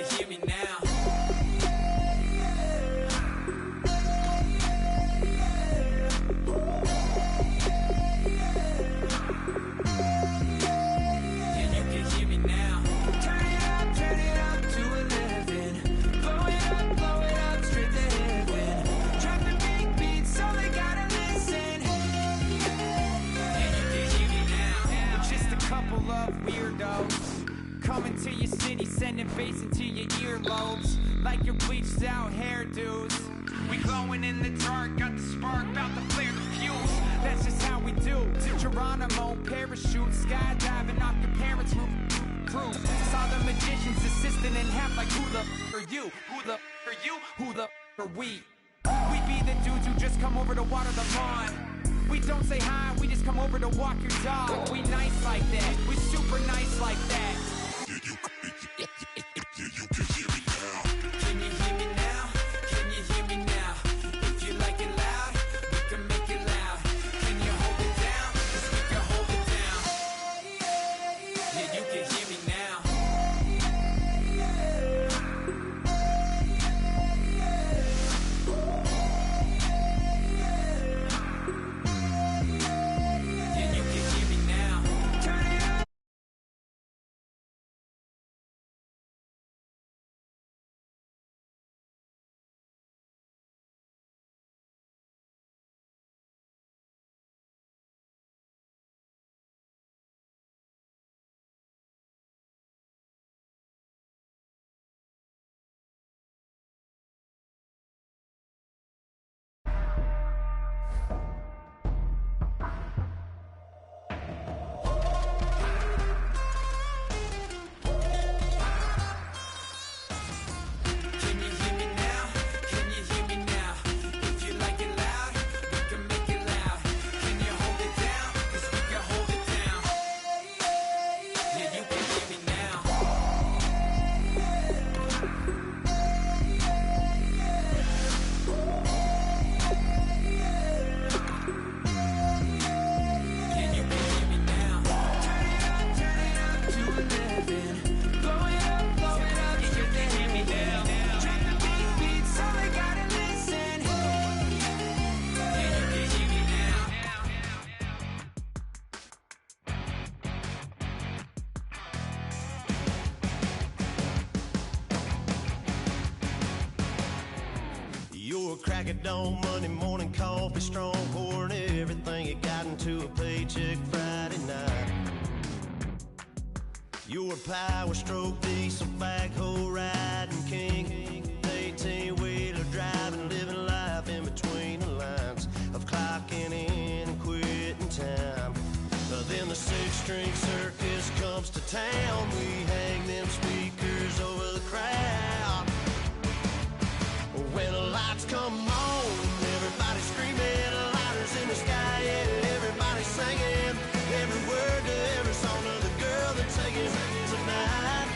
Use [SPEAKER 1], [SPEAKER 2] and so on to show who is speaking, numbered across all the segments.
[SPEAKER 1] can hear me now.
[SPEAKER 2] Coming to your city, sending bass into your earlobes, like your bleached out hairdos. We glowing in the dark, got the spark, about to flare the fuse. That's just how we do. To Geronimo, parachute, skydiving off your parents' roof. Saw the magician's assistant in half, like who the are you? Who the are you? Who the are we? We be the dudes who just come over to water the lawn. We don't say hi, we just come over to walk your dog. We nice like that, we super nice like that.
[SPEAKER 1] You can hear me now. Can you hear me now? Can you hear me now? If you like it loud, we can make it loud. Can you hold it down? 'Cause we can hold it down. Yeah, you can hear me now. Yeah, you can hear me now. Turn it up. Can you hear me now? Can you hear me now? If you like it loud, we can make it loud. Can you hold it down? 'Cause we can hold it down. Yeah, you can hear me now. Yeah, you can hear me now. Turn it up to 11. Blow it up, yeah, you can hear me now. Drop the big beats, so they gotta listen. Yeah, you can hear me now.
[SPEAKER 3] You're a crack at dawn, Monday morning coffee, strong pouring everything you got into a paycheck Friday night. You're a power stroke, diesel backhoe riding king, 18-wheeler driving, living life in between the lines of clocking in and quitting time. Then the six-string circus comes to town. We hang them speakers over the crowd. When the lights come on, everybody screaming, lighters in the sky, yeah, everybody singing every word to every song of the girl that's singing tonight.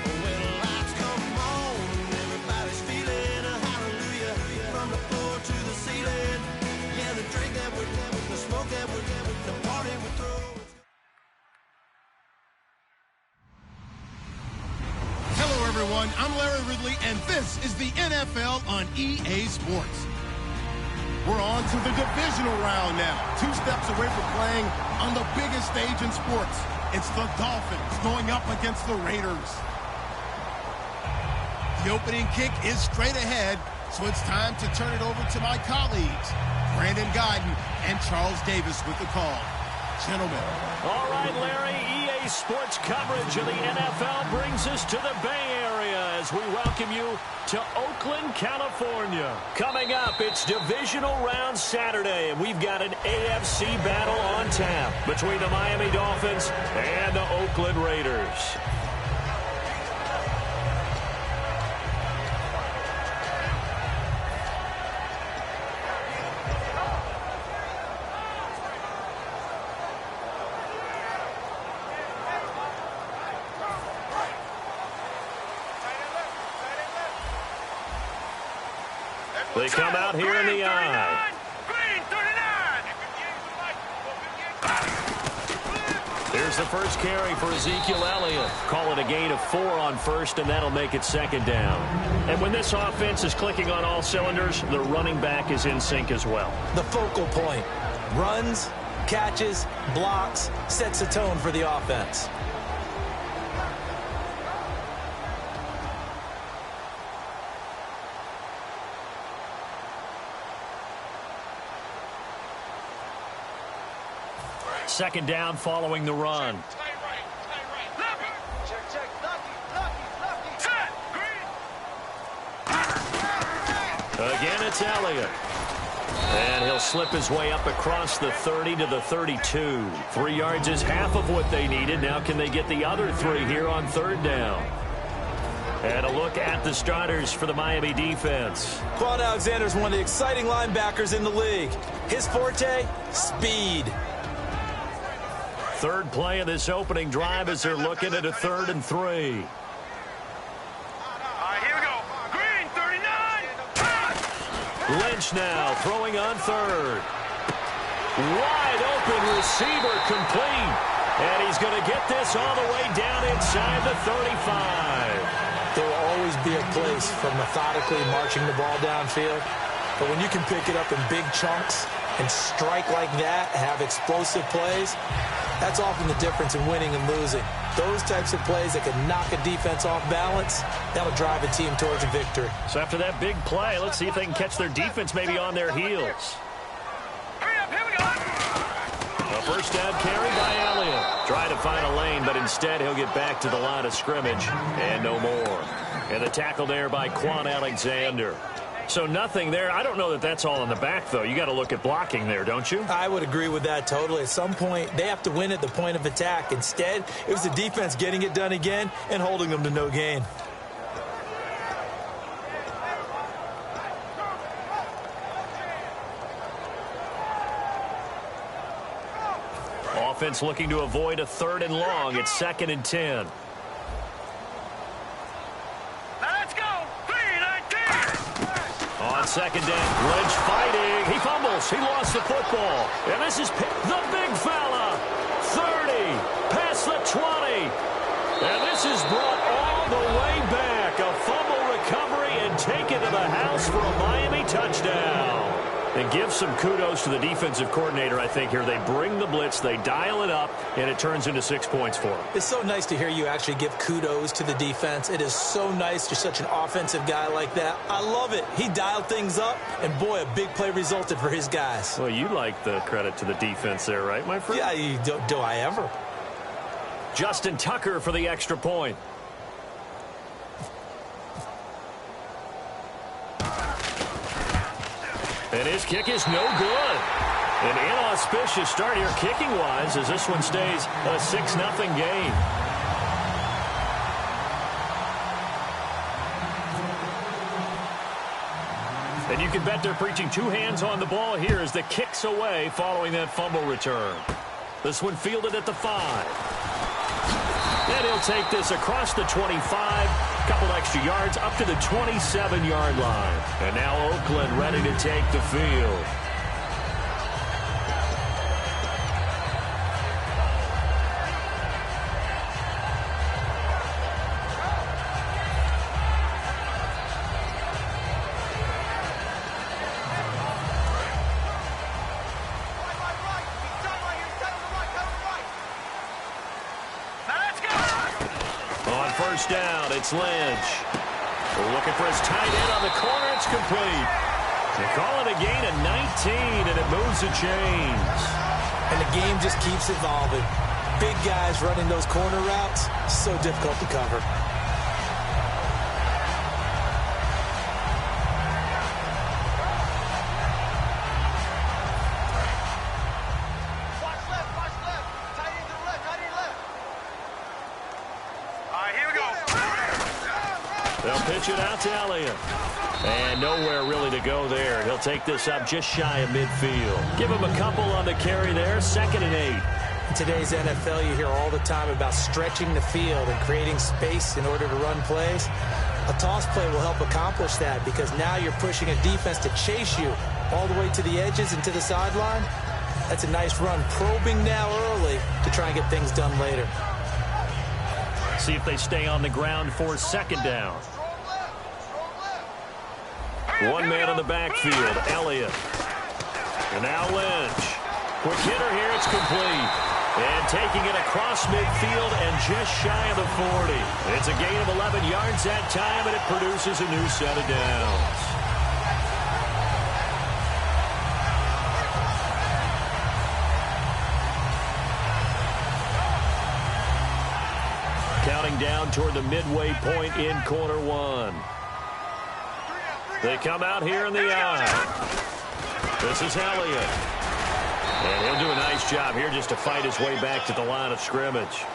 [SPEAKER 3] When the lights come on, everybody's feeling a hallelujah from the floor to the ceiling. Yeah, the drink that we're the smoke that we're the party we throw.
[SPEAKER 4] Hello, everyone. I'm Larry Ridley, and this is the NFL on EA Sports. We're on to the divisional round now. 2 steps away from playing on the biggest stage in sports. It's the Dolphins going up against the Raiders. The opening kick is straight ahead, so it's time to turn it over to my colleagues, Brandon Guyton and Charles Davis with the call. Gentlemen.
[SPEAKER 5] All right, Larry, EA Sports coverage of the NFL brings us to the Bay Area as we welcome you to Oakland, California. Coming up, it's divisional round Saturday, and we've got an AFC battle on tap between the Miami Dolphins and the Oakland Raiders. They come out here in the Green 39. Here's the first carry for Ezekiel Elliott. Call it a gain of 4 on first, and that'll make it second down. And when this offense is clicking on all cylinders, the running back is in sync as well.
[SPEAKER 6] The focal point. Runs, catches, blocks, sets the tone for the offense.
[SPEAKER 5] Second down following the run. Again, it's Elliott. And he'll slip his way up across the 30 to the 32. 3 yards is half of what they needed. Now can they get the other 3 here on third down? And a look at the starters for the Miami defense.
[SPEAKER 6] Quan Alexander is one of the exciting linebackers in the league. His forte, speed.
[SPEAKER 5] Third play of this opening drive as they're looking at a 3rd and 3.
[SPEAKER 2] All right, here we go. Green, 39.
[SPEAKER 5] Lynch now throwing on 3rd. Wide open receiver complete. And he's going to get this all the way down inside the 35.
[SPEAKER 6] There will always be a place for methodically marching the ball downfield. But when you can pick it up in big chunks and strike like that, have explosive plays, that's often the difference in winning and losing. Those types of plays that can knock a defense off balance, that'll drive a team towards a victory.
[SPEAKER 5] So after that big play, let's see if they can catch their defense maybe on their heels.
[SPEAKER 2] Hurry up, here we go.
[SPEAKER 5] A first down carry by Elliott. Trying to find a lane, but instead he'll get back to the line of scrimmage and no more. And the tackle there by Quan Alexander. So nothing there. I don't know that that's all in the back, though. You got to look at blocking there, don't you?
[SPEAKER 6] I would agree with that totally. At some point, they have to win at the point of attack. Instead, it was the defense getting it done again and holding them to no gain.
[SPEAKER 5] Offense looking to avoid a 3rd and long. It's 2nd and 10. On second down, Lynch fighting. He fumbles. He lost the football. And this is the big fella. 30, past the 20. And this is brought all the way back. A fumble recovery and taken to the house for a Miami touchdown. And give some kudos to the defensive coordinator, I think, here. They bring the blitz, they dial it up, and it turns into 6 points for them.
[SPEAKER 6] It's so nice to hear you actually give kudos to the defense. It is so nice. You're such an offensive guy like that. I love it. He dialed things up, and boy, a big play resulted for his guys.
[SPEAKER 5] Well, you like the credit to the defense there, right, my friend?
[SPEAKER 6] Yeah, do I ever?
[SPEAKER 5] Justin Tucker for the extra point. And his kick is no good. An inauspicious start here kicking-wise as this one stays a 6-0 game. And you can bet they're preaching 2 hands on the ball here as the kick's away following that fumble return. This one fielded at the 5. And he'll take this across the 25. Couple extra yards up to the 27-yard line. And now Oakland ready to take the field. First down, it's Lynch. We're looking for his tight end on the corner. It's complete. They call it a gain of 19, and it moves the chains.
[SPEAKER 6] And the game just keeps evolving. Big guys running those corner routes, so difficult to cover.
[SPEAKER 5] They'll pitch it out to Elliott. And nowhere really to go there. He'll take this up just shy of midfield. Give him a couple on the carry there. 2nd and 8.
[SPEAKER 6] In today's NFL, you hear all the time about stretching the field and creating space in order to run plays. A toss play will help accomplish that because now you're pushing a defense to chase you all the way to the edges and to the sideline. That's a nice run, probing now early to try and get things done later.
[SPEAKER 5] See if they stay on the ground for second down. One man in the backfield, Elliott. And now Lynch. Quick hitter here, it's complete. And taking it across midfield and just shy of the 40. It's a gain of 11 yards that time, and it produces a new set of downs. Counting down toward the midway point in quarter one. They come out here in the eye. This is Elliott. And he'll do a nice job here just to fight his way back to the line of scrimmage.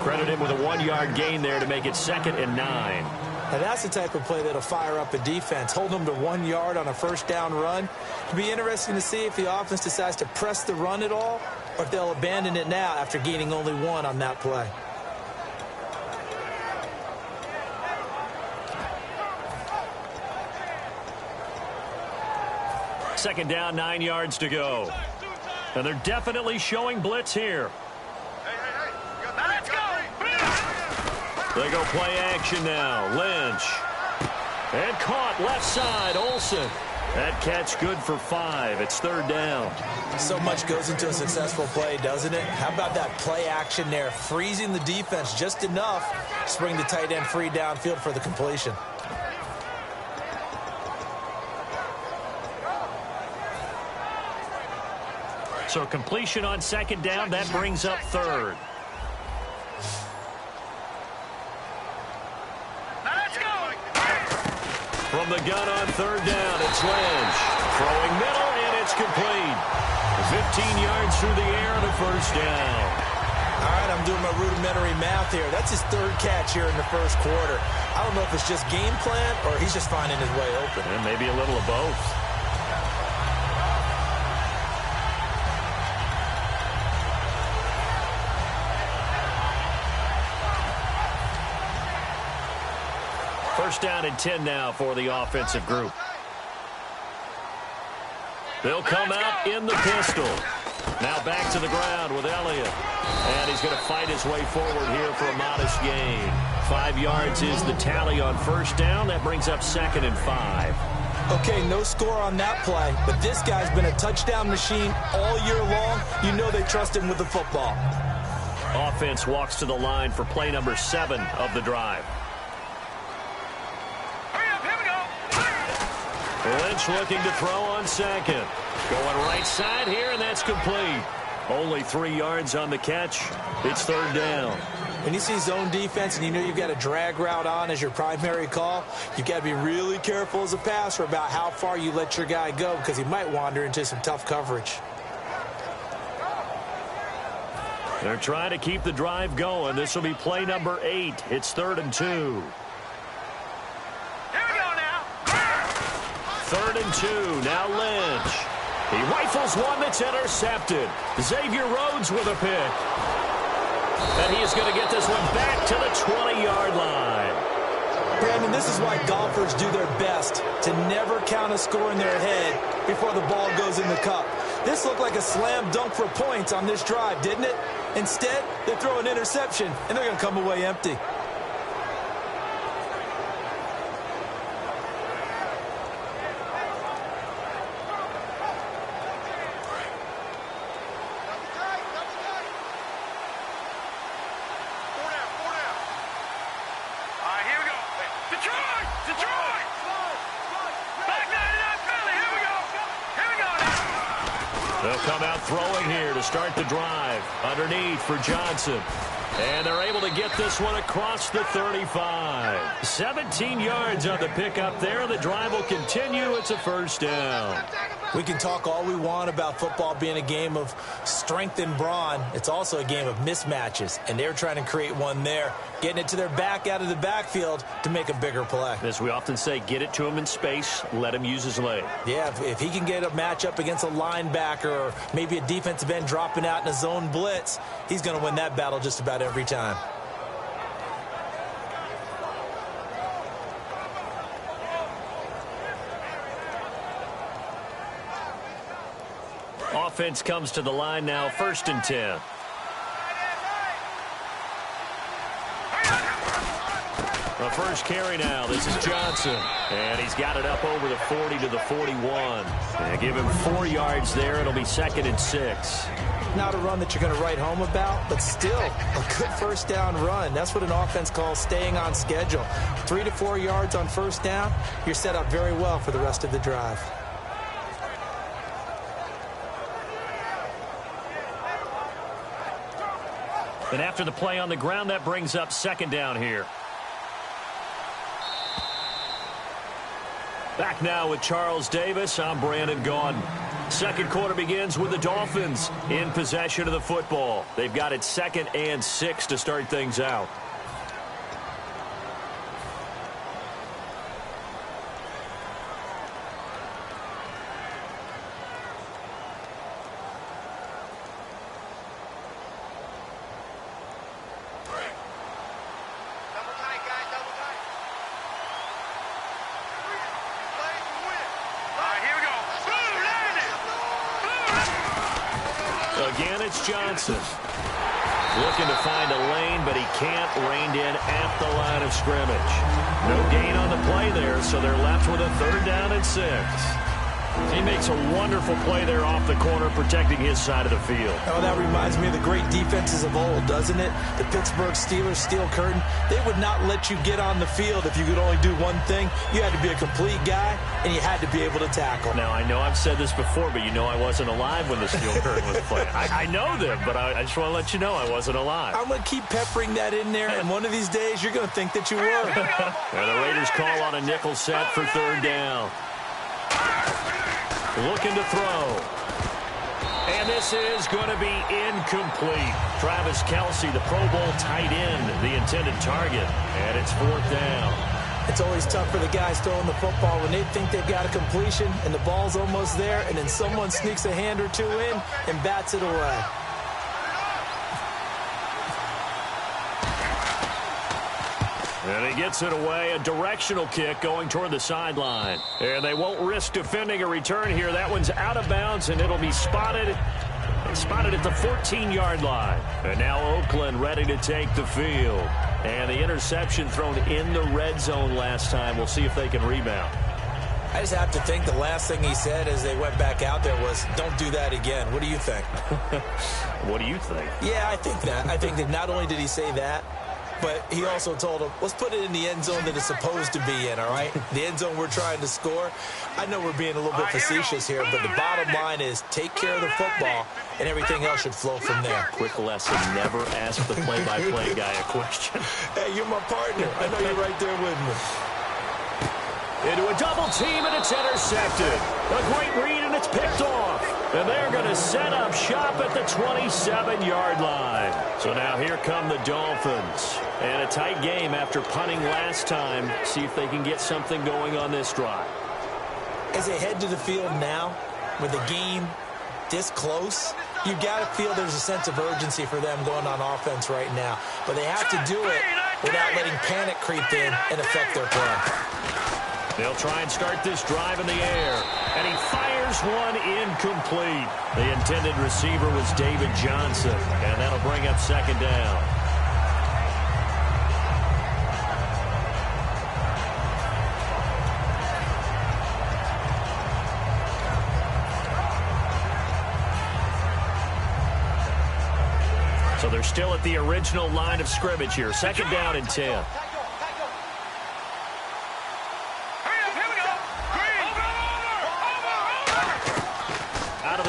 [SPEAKER 5] Credit him with a 1-yard gain there to make it 2nd and 9.
[SPEAKER 6] Now that's the type of play that'll fire up a defense. Hold them to 1 yard on a first down run. It'll be interesting to see if the offense decides to press the run at all, or if they'll abandon it now after gaining only 1 on that play.
[SPEAKER 5] Second down, 9 yards to go. And they're definitely showing blitz here.
[SPEAKER 7] Let's go!
[SPEAKER 5] They go play action now. Lynch. And caught left side, Olsen. That catch good for 5. It's 3rd down.
[SPEAKER 6] So much goes into a successful play, doesn't it? How about that play action there? Freezing the defense just enough to bring the tight end free downfield for the completion.
[SPEAKER 5] So completion on second down, that brings up 3rd.
[SPEAKER 7] Let's go!
[SPEAKER 5] From the gun on 3rd down, it's Lynch. Throwing middle, and it's complete. 15 yards through the air and a first down.
[SPEAKER 6] All right, I'm doing my rudimentary math here. That's his 3rd catch here in the first quarter. I don't know if it's just game plan or he's just finding his way open.
[SPEAKER 5] And maybe a little of both. First down and 10 now for the offensive group. They'll come out in the pistol. Now back to the ground with Elliott. And he's going to fight his way forward here for a modest gain. 5 yards is the tally on first down. That brings up 2nd and 5.
[SPEAKER 6] Okay, no score on that play, but this guy's been a touchdown machine all year long. You know they trust him with the football.
[SPEAKER 5] Offense walks to the line for play number 7 of the drive. Lynch looking to throw on second. Going right side here, and that's complete. Only 3 yards on the catch. It's 3rd down.
[SPEAKER 6] When you see zone defense and you know you've got a drag route on as your primary call, you've got to be really careful as a passer about how far you let your guy go because he might wander into some tough coverage.
[SPEAKER 5] They're trying to keep the drive going. This will be play number 8. It's 3rd and 2. 3rd and 2. Now Lynch. He rifles one that's intercepted. Xavier Rhodes with a pick. And he is going to get this one back to the 20-yard line.
[SPEAKER 6] Brandon, this is why golfers do their best to never count a score in their head before the ball goes in the cup. This looked like a slam dunk for points on this drive, didn't it? Instead, they throw an interception, and they're going to come away empty.
[SPEAKER 5] They'll come out throwing here to start the drive. Underneath for Johnson. And they're able to get this one across the 35. 17 yards on the pickup there. The drive will continue. It's a first down.
[SPEAKER 6] We can talk all we want about football being a game of strength and brawn. It's also a game of mismatches, and they're trying to create one there, getting it to their back out of the backfield to make a bigger play.
[SPEAKER 5] As we often say, get it to him in space, let him use his leg.
[SPEAKER 6] Yeah, if he can get a matchup against a linebacker or maybe a defensive end dropping out in a zone blitz, he's going to win that battle just about every time.
[SPEAKER 5] offense comes to the line now, 1st and 10. The first carry now. This is Johnson. And he's got it up over the 40 to the 41. And give him 4 yards there. It'll be 2nd and 6.
[SPEAKER 6] Not a run that you're going to write home about, but still a good first down run. That's what an offense calls staying on schedule. 3 to 4 yards on first down. You're set up very well for the rest of the drive.
[SPEAKER 5] And after the play on the ground, that brings up 2nd down here. Back now with Charles Davis. I'm Brandon Gaudin. Second quarter begins with the Dolphins in possession of the football. They've got it 2nd and 6 to start things out. Again, it's Johnson. Looking to find a lane, but he can't. Reined in at the line of scrimmage. No gain on the play there, so they're left with a 3rd down and 6. He makes a wonderful play there off the corner, protecting his side of the field.
[SPEAKER 6] Oh, that reminds me of the great defenses of old, doesn't it? The Pittsburgh Steelers, steel curtain. They would not let you get on the field if you could only do one thing. You had to be a complete guy, and you had to be able to tackle.
[SPEAKER 5] Now, I know I've said this before, but you know I wasn't alive when the steel curtain was playing. I know them, but I just want to let you know I wasn't alive.
[SPEAKER 6] I'm going to keep peppering that in there, and one of these days you're going to think that you were.
[SPEAKER 5] And the Raiders call on a nickel set for 3rd down. Looking to throw. And this is going to be incomplete. Travis Kelce, the Pro Bowl tight end, the intended target. And it's 4th down.
[SPEAKER 6] It's always tough for the guys throwing the football when they think they've got a completion and the ball's almost there, and then someone sneaks a hand or two in and bats it away.
[SPEAKER 5] And he gets it away, a directional kick going toward the sideline. And they won't risk defending a return here. That one's out of bounds, and it'll be spotted at the 14-yard line. And now Oakland ready to take the field. And the interception thrown in the red zone last time. We'll see if they can rebound.
[SPEAKER 6] I just have to think the last thing he said as they went back out there was, don't do that again. What do you think?
[SPEAKER 5] What do you think?
[SPEAKER 6] Yeah, I think that. I think that not only did he say that, but he also told him, let's put it in the end zone that it's supposed to be in, all right? The end zone we're trying to score. I know we're being a little bit facetious here, but the bottom line is take care of the football, and everything else should flow from there.
[SPEAKER 5] Quick lesson, never ask the play-by-play guy a question.
[SPEAKER 6] Hey, you're my partner. I know you're right there with me.
[SPEAKER 5] Into a double team, and it's intercepted. A great read, and it's picked off. And they're going to set up shop at the 27-yard line. So now here come the Dolphins. And a tight game after punting last time. See if they can get something going on this drive.
[SPEAKER 6] As they head to the field now, with the game this close, you got to feel there's a sense of urgency for them going on offense right now. But they have to do it without letting panic creep in and affect their play.
[SPEAKER 5] They'll try and start this drive in the air. And he fires one incomplete. The intended receiver was David Johnson. And that'll bring up 2nd down. So they're still at the original line of scrimmage here. 2nd down and 10.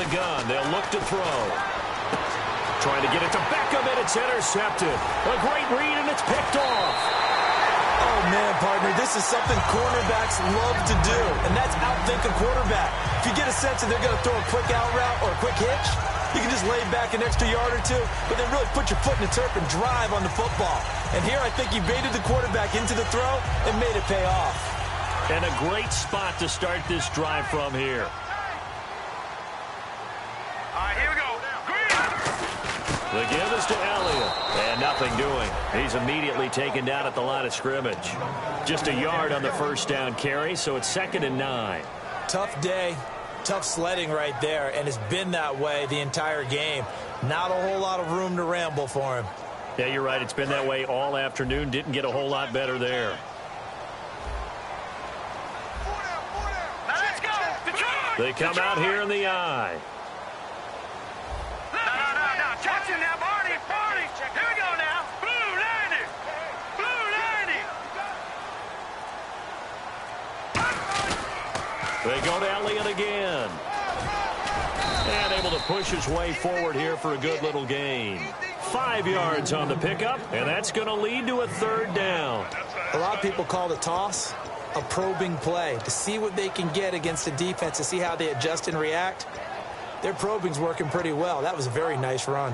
[SPEAKER 5] Gun. They'll look to throw. Trying to get it to Beckham, and it's intercepted. A great read, and it's picked off.
[SPEAKER 6] Oh, man, partner, this is something cornerbacks love to do, and that's outthink a quarterback. If you get a sense that they're going to throw a quick out route or a quick hitch, you can just lay back an extra yard or two, but then really put your foot in the turf and drive on the football. And here I think you baited the quarterback into the throw and made it pay off.
[SPEAKER 5] And a great spot to start this drive from here. The give is to Elliott, and nothing doing. He's immediately taken down at the line of scrimmage. Just a yard on the first down carry, so it's 2nd and 9.
[SPEAKER 6] Tough day, tough sledding right there, and it's been that way the entire game. Not a whole lot of room to ramble for him.
[SPEAKER 5] Yeah, you're right. It's been that way all afternoon. Didn't get a whole lot better there.
[SPEAKER 7] Let's go.
[SPEAKER 5] They come out here in the eye.
[SPEAKER 7] No. Jackson now, Barney. Here we go now. Blue 90.
[SPEAKER 5] They go to Elliott again. And able to push his way forward here for a good little gain. 5 yards on the pickup, and that's going to lead to a 3rd down.
[SPEAKER 6] A lot of people call the toss a probing play to see what they can get against the defense, to see how they adjust and react. Their probing's working pretty well. That was a very nice run.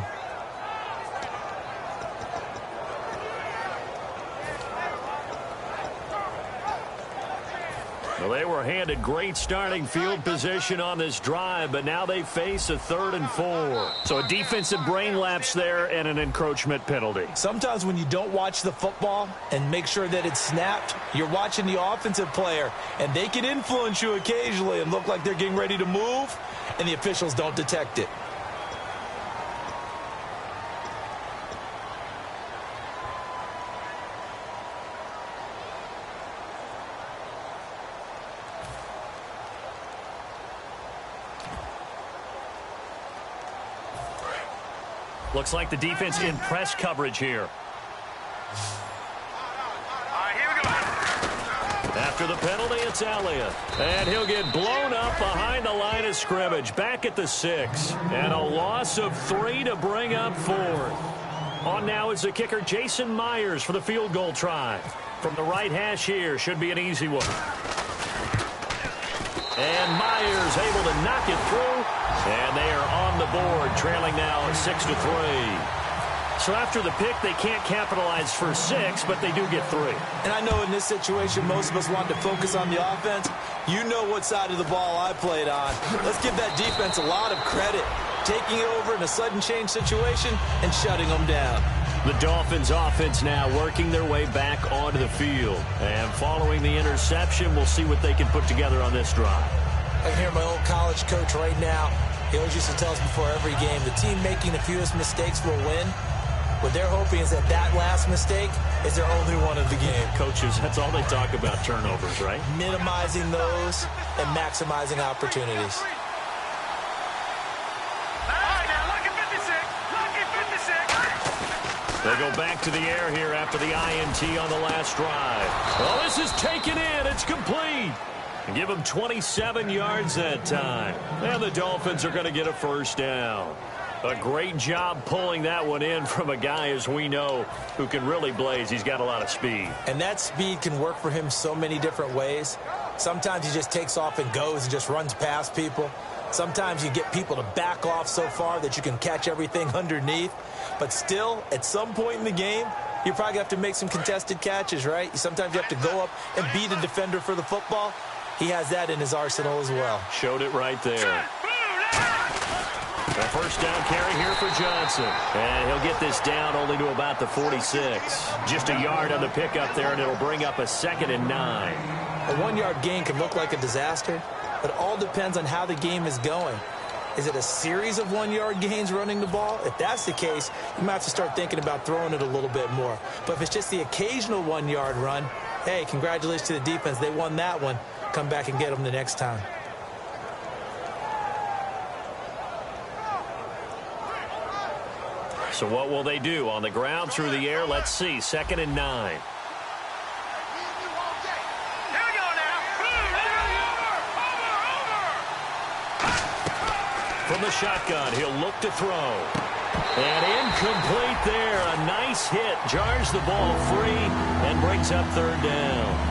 [SPEAKER 5] Well, they were handed great starting field position on this drive, but now they face a 3rd and 4. So a defensive brain lapse there and an encroachment penalty.
[SPEAKER 6] Sometimes when you don't watch the football and make sure that it's snapped, you're watching the offensive player, and they can influence you occasionally and look like they're getting ready to move, and the officials don't detect it.
[SPEAKER 5] Looks like the defense in press coverage here.
[SPEAKER 7] All right, here we go.
[SPEAKER 5] After the penalty, it's Elliott. And he'll get blown up behind the line of scrimmage. Back at the 6. And a loss of 3 to bring up 4th. On now is the kicker, Jason Myers, for the field goal try. From the right hash here, should be an easy one. And Myers able to knock it through. And they are on the board, trailing now 6-3. So after the pick, they can't capitalize for 6, but they do get 3.
[SPEAKER 6] And I know in this situation, most of us want to focus on the offense. You know what side of the ball I played on. Let's give that defense a lot of credit. Taking it over in a sudden change situation and shutting them down.
[SPEAKER 5] The Dolphins offense now working their way back onto the field. And following the interception, we'll see what they can put together on this drive.
[SPEAKER 6] I can hear my old college coach right now. He always used to tell us before every game, the team making the fewest mistakes will win. What they're hoping is that last mistake is their only one of the game.
[SPEAKER 5] Coaches, that's all they talk about, turnovers, right?
[SPEAKER 6] Minimizing those and maximizing opportunities.
[SPEAKER 5] They go back to the air here after the INT on the last drive. Well, this is taken in. It's complete. And give them 27 yards that time. And the Dolphins are going to get a 1st down. A great job pulling that one in from a guy, as we know, who can really blaze. He's got a lot of speed.
[SPEAKER 6] And that speed can work for him so many different ways. Sometimes he just takes off and goes and just runs past people. Sometimes you get people to back off so far that you can catch everything underneath. But still, at some point in the game, you probably have to make some contested catches, right? Sometimes you have to go up and beat a defender for the football. He has that in his arsenal as well.
[SPEAKER 5] Showed it right there. A 1st down carry here for Johnson. And he'll get this down only to about the 46. Just a yard on the pickup there, and it'll bring up a 2nd and 9.
[SPEAKER 6] A 1-yard gain can look like a disaster, but it all depends on how the game is going. Is it a series of 1-yard gains running the ball? If that's the case, you might have to start thinking about throwing it a little bit more. But if it's just the occasional 1-yard run, hey, congratulations to the defense. They won that one. Come back and get them the next time.
[SPEAKER 5] So what will they do? On the ground, through the air, let's see. 2nd and 9. From the shotgun, he'll look to throw. And incomplete there. A nice hit. Jars the ball free and brings up 3rd down.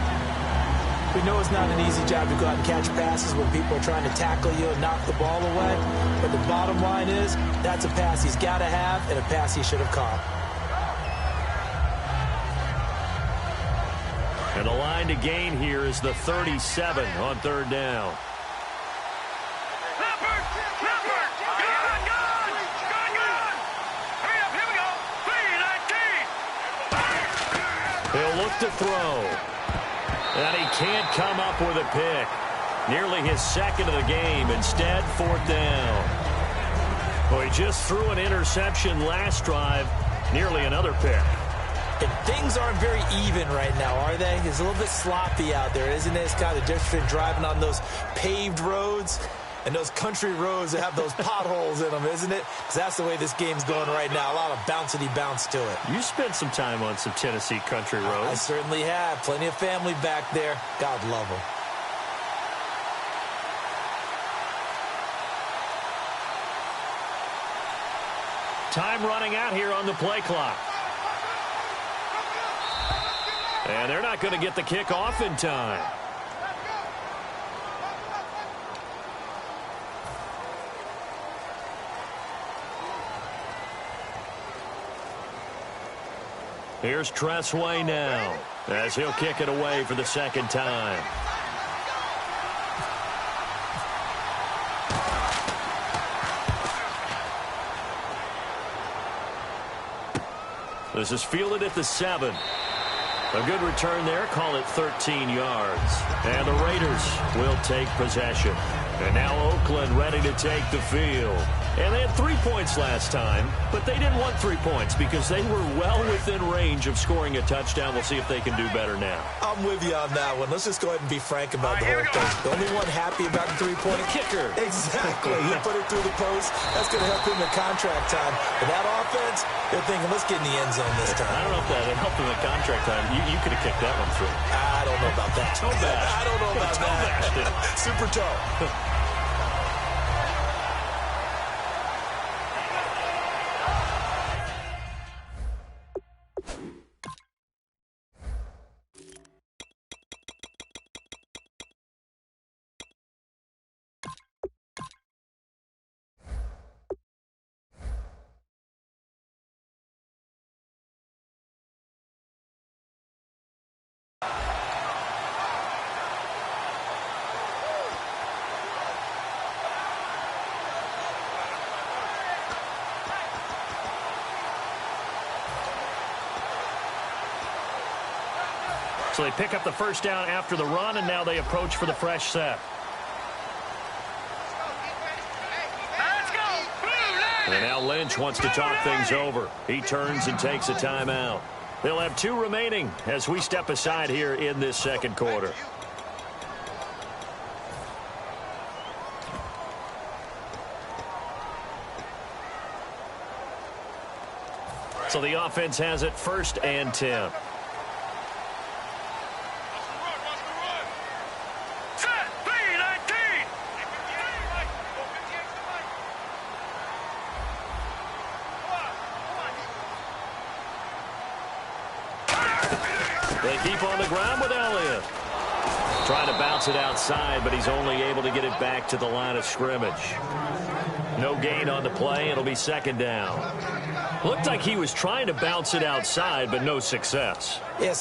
[SPEAKER 6] We know it's not an easy job to go out and catch passes when people are trying to tackle you and knock the ball away. But the bottom line is, that's a pass he's got to have and a pass he should have caught.
[SPEAKER 5] And the line to gain here is the 37 on 3rd down. He'll look to throw. And he can't come up with a pick. Nearly his second of the game. Instead, fourth down. Well, he just threw an interception last drive. Nearly another pick.
[SPEAKER 6] And things aren't very even right now, are they? It's a little bit sloppy out there, isn't it? It's kind of different driving on those paved roads and those country roads that have those potholes in them, isn't it? Because that's the way this game's going right now. A lot of bouncy bounce to it.
[SPEAKER 5] You spent some time on some Tennessee country roads.
[SPEAKER 6] I certainly have. Plenty of family back there. God love them.
[SPEAKER 5] Time running out here on the play clock. And they're not going to get the kick off in time. Here's Tressway now, as he'll kick it away for the second time. This is fielded at the 7. A good return there. Call it 13 yards. And the Raiders will take possession. And now Oakland ready to take the field. And they had 3 points last time, but they didn't want 3 points because they were well within range of scoring a touchdown. We'll see if they can do better now.
[SPEAKER 6] I'm with you on that one. Let's just go ahead and be frank about the whole thing. The only one happy about the three-point
[SPEAKER 5] kicker.
[SPEAKER 6] Exactly. He put it through the post. That's going to help him in contract time. But that offense, they're thinking, let's get in the end zone this time.
[SPEAKER 5] I don't know if that helped him in contract time. You could have kicked that one through.
[SPEAKER 6] I don't know about that.
[SPEAKER 5] Toe bash.
[SPEAKER 6] I don't know about that. Super toe.
[SPEAKER 5] So they pick up the first down after the run, and now they approach for the fresh set. And now Lynch wants to talk things over. He turns and takes a timeout. They'll have 2 remaining as we step aside here in this second quarter. So the offense has it 1st and 10. They keep on the ground with Elliott. Trying to bounce it outside, but he's only able to get it back to the line of scrimmage. No gain on the play. It'll be 2nd down. Looked like he was trying to bounce it outside, but no success.
[SPEAKER 6] Yeah,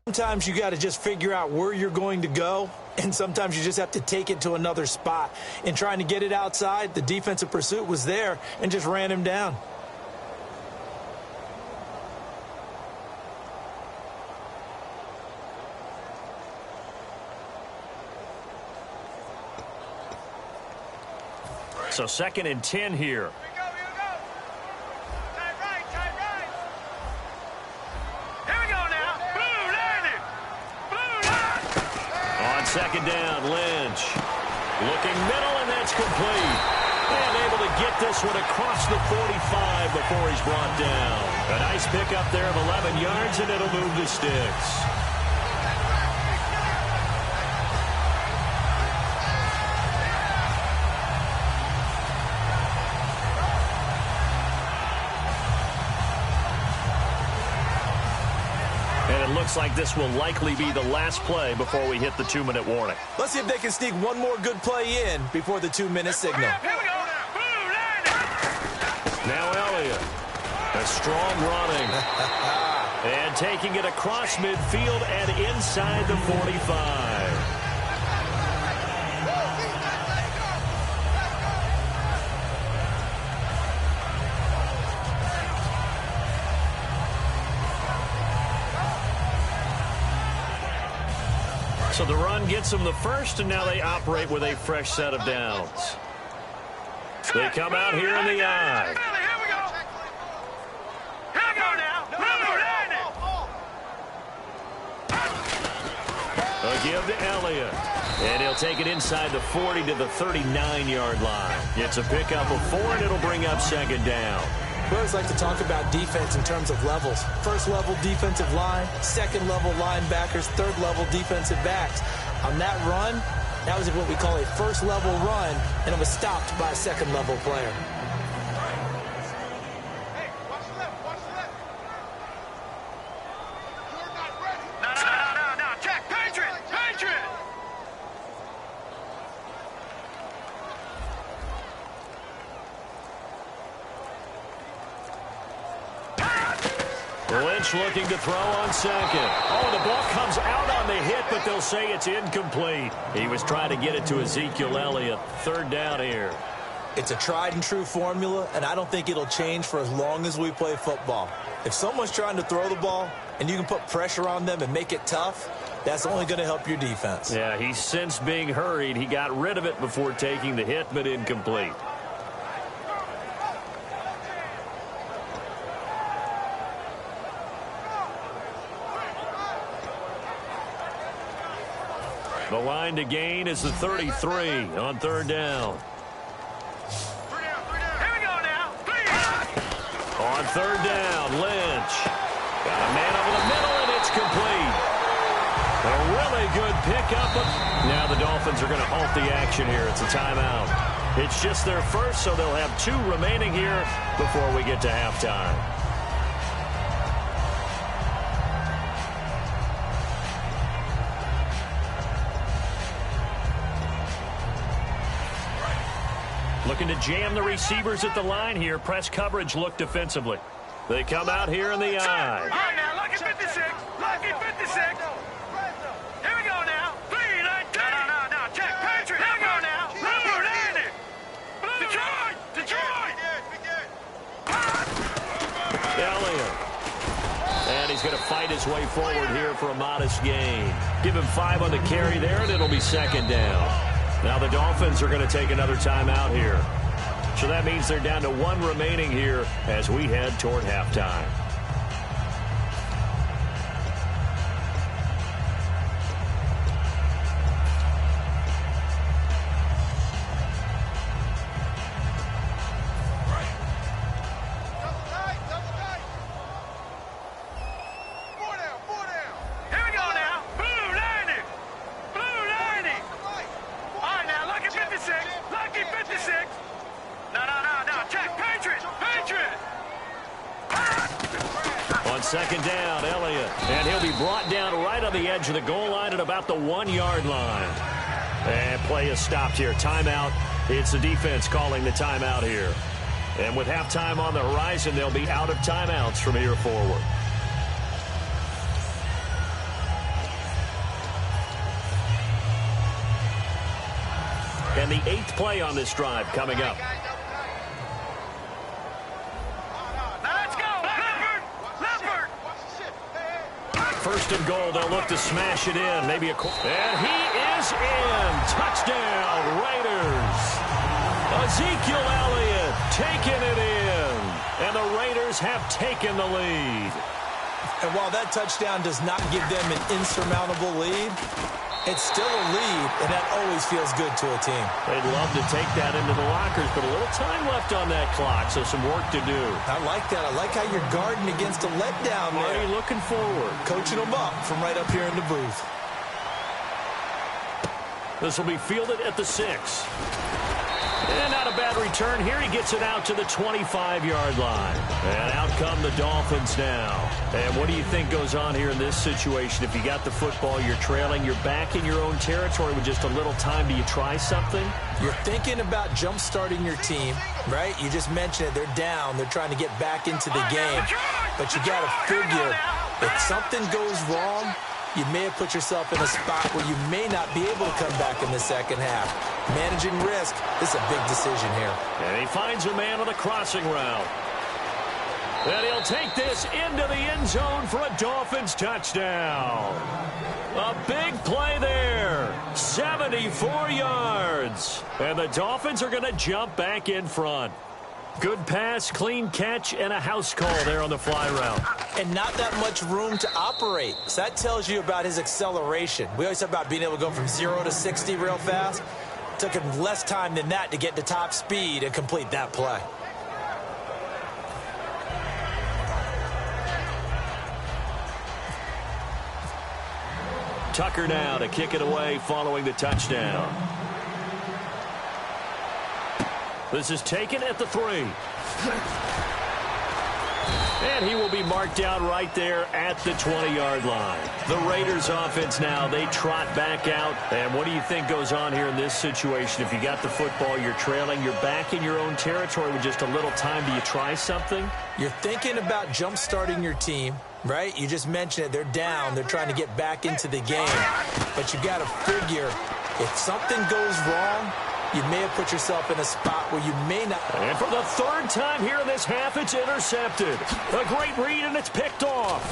[SPEAKER 6] Sometimes you got to just figure out where you're going to go, and sometimes you just have to take it to another spot. In trying to get it outside, the defensive pursuit was there and just ran him down.
[SPEAKER 5] So 2nd and 10 here.
[SPEAKER 7] Here we go. Tight right. Here we go now. Blue landed.
[SPEAKER 5] On 2nd down, Lynch. Looking middle, and that's complete. And able to get this one across the 45 before he's brought down. A nice pickup there of 11 yards, and it'll move the sticks. Looks like this will likely be the last play before we hit the 2-minute warning.
[SPEAKER 6] Let's see if they can sneak one more good play in before the 2-minute signal.
[SPEAKER 7] Here we go. Blue landed.
[SPEAKER 5] Now Elliott. A strong running. And taking it across midfield and inside the 45. So the run gets them the first, and now they operate with a fresh set of downs. They come out here in the eye.
[SPEAKER 7] Here we go. Here we go now. Blue landed.
[SPEAKER 5] A give to Elliott. And he'll take it inside the 40 to the 39-yard line. It's a pickup of 4, and it'll bring up 2nd down.
[SPEAKER 6] We always like to talk about defense in terms of levels. First level defensive line, second level linebackers, third level defensive backs. On that run, that was what we call a first level run, and it was stopped by a second level player.
[SPEAKER 7] Hey, watch the left. You're not ready. No. Check. Patriot.
[SPEAKER 5] Lynch looking to throw on 2nd. Oh, the ball comes out on the hit, but they'll say it's incomplete. He was trying to get it to Ezekiel Elliott. 3rd down here.
[SPEAKER 6] It's a tried and true formula, and I don't think it'll change for as long as we play football. If someone's trying to throw the ball and you can put pressure on them and make it tough, that's only going to help your defense.
[SPEAKER 5] Yeah, he's since being hurried. He got rid of it before taking the hit, but incomplete. The line to gain is the 33 on 3rd down.
[SPEAKER 7] Here we go now.
[SPEAKER 5] On 3rd down, Lynch. Got a man over the middle, and it's complete. A really good pickup. Now the Dolphins are going to halt the action here. It's a timeout. It's just their first, so they'll have 2 remaining here before we get to halftime. Looking to jam the receivers at the line here. Press coverage look defensively. They come out here in the eye.
[SPEAKER 7] All right, now, lucky 56. Lucky 56. Here we go now. 3, 9, 10. No. Check. Patriot. Here we go now. Blue landed. Detroit.
[SPEAKER 5] Elliott. And he's going to fight his way forward here for a modest gain. Give him 5 on the carry there, and it'll be 2nd down. Now the Dolphins are going to take another timeout here. So that means they're down to 1 remaining here as we head toward halftime.
[SPEAKER 7] Here we go now. Blue landed. All right, now, lucky 56. Lucky 56. No. Check. Patriot.
[SPEAKER 5] On 2nd down, Elliott. And he'll be brought down right on the edge of the goal line at about the 1-yard line. And play is stopped here. Timeout. It's the defense calling the timeout here. And with halftime on the horizon, they'll be out of timeouts from here forward. And the 8th play on this drive coming up. First and goal, they'll look to smash it in. Maybe a... And he is in. Touchdown, Raiders. Ezekiel Elliott taking it in. And the Raiders have taken the lead.
[SPEAKER 6] And while that touchdown does not give them an insurmountable lead, it's still a lead, and that always feels good to a team.
[SPEAKER 5] They'd love to take that into the lockers, but a little time left on that clock, so some work to do.
[SPEAKER 6] I like that. I like how you're guarding against a letdown there.
[SPEAKER 5] Marty looking forward.
[SPEAKER 6] Coaching them up from right up here in the booth.
[SPEAKER 5] This will be fielded at the 6. And not a bad return here. He gets it out to the 25-yard line. And out come the Dolphins now. And what do you think goes on here in this situation? If you got the football, you're trailing, you're back in your own territory with just a little time. Do you try something?
[SPEAKER 6] You're thinking about jump-starting your team, right? You just mentioned it. They're down. They're trying to get back into the game. But you got to figure, if something goes wrong, you may have put yourself in a spot where you may not be able to come back in the second half. Managing risk is a big decision here.
[SPEAKER 5] And he finds a man on the crossing route. And he'll take this into the end zone for a Dolphins touchdown. A big play there. 74 yards. And the Dolphins are going to jump back in front. Good pass, clean catch, and a house call there on the fly route.
[SPEAKER 6] And not that much room to operate. So that tells you about his acceleration. We always talk about being able to go from 0 to 60 real fast. It took him less time than that to get to top speed and complete that play.
[SPEAKER 5] Tucker now to kick it away following the touchdown. This is taken at the 3. And he will be marked down right there at the 20-yard line. The Raiders offense now, they trot back out. And what do you think goes on here in this situation? If you got the football, you're trailing, you're back in your own territory with just a little time. Do you try something?
[SPEAKER 6] You're thinking about jump-starting your team, right? You just mentioned it. They're down. They're trying to get back into the game. But you got to figure, if something goes wrong, you may have put yourself in a spot where you may not.
[SPEAKER 5] And for the 3rd time here in this half, it's intercepted. A great read, and it's picked off.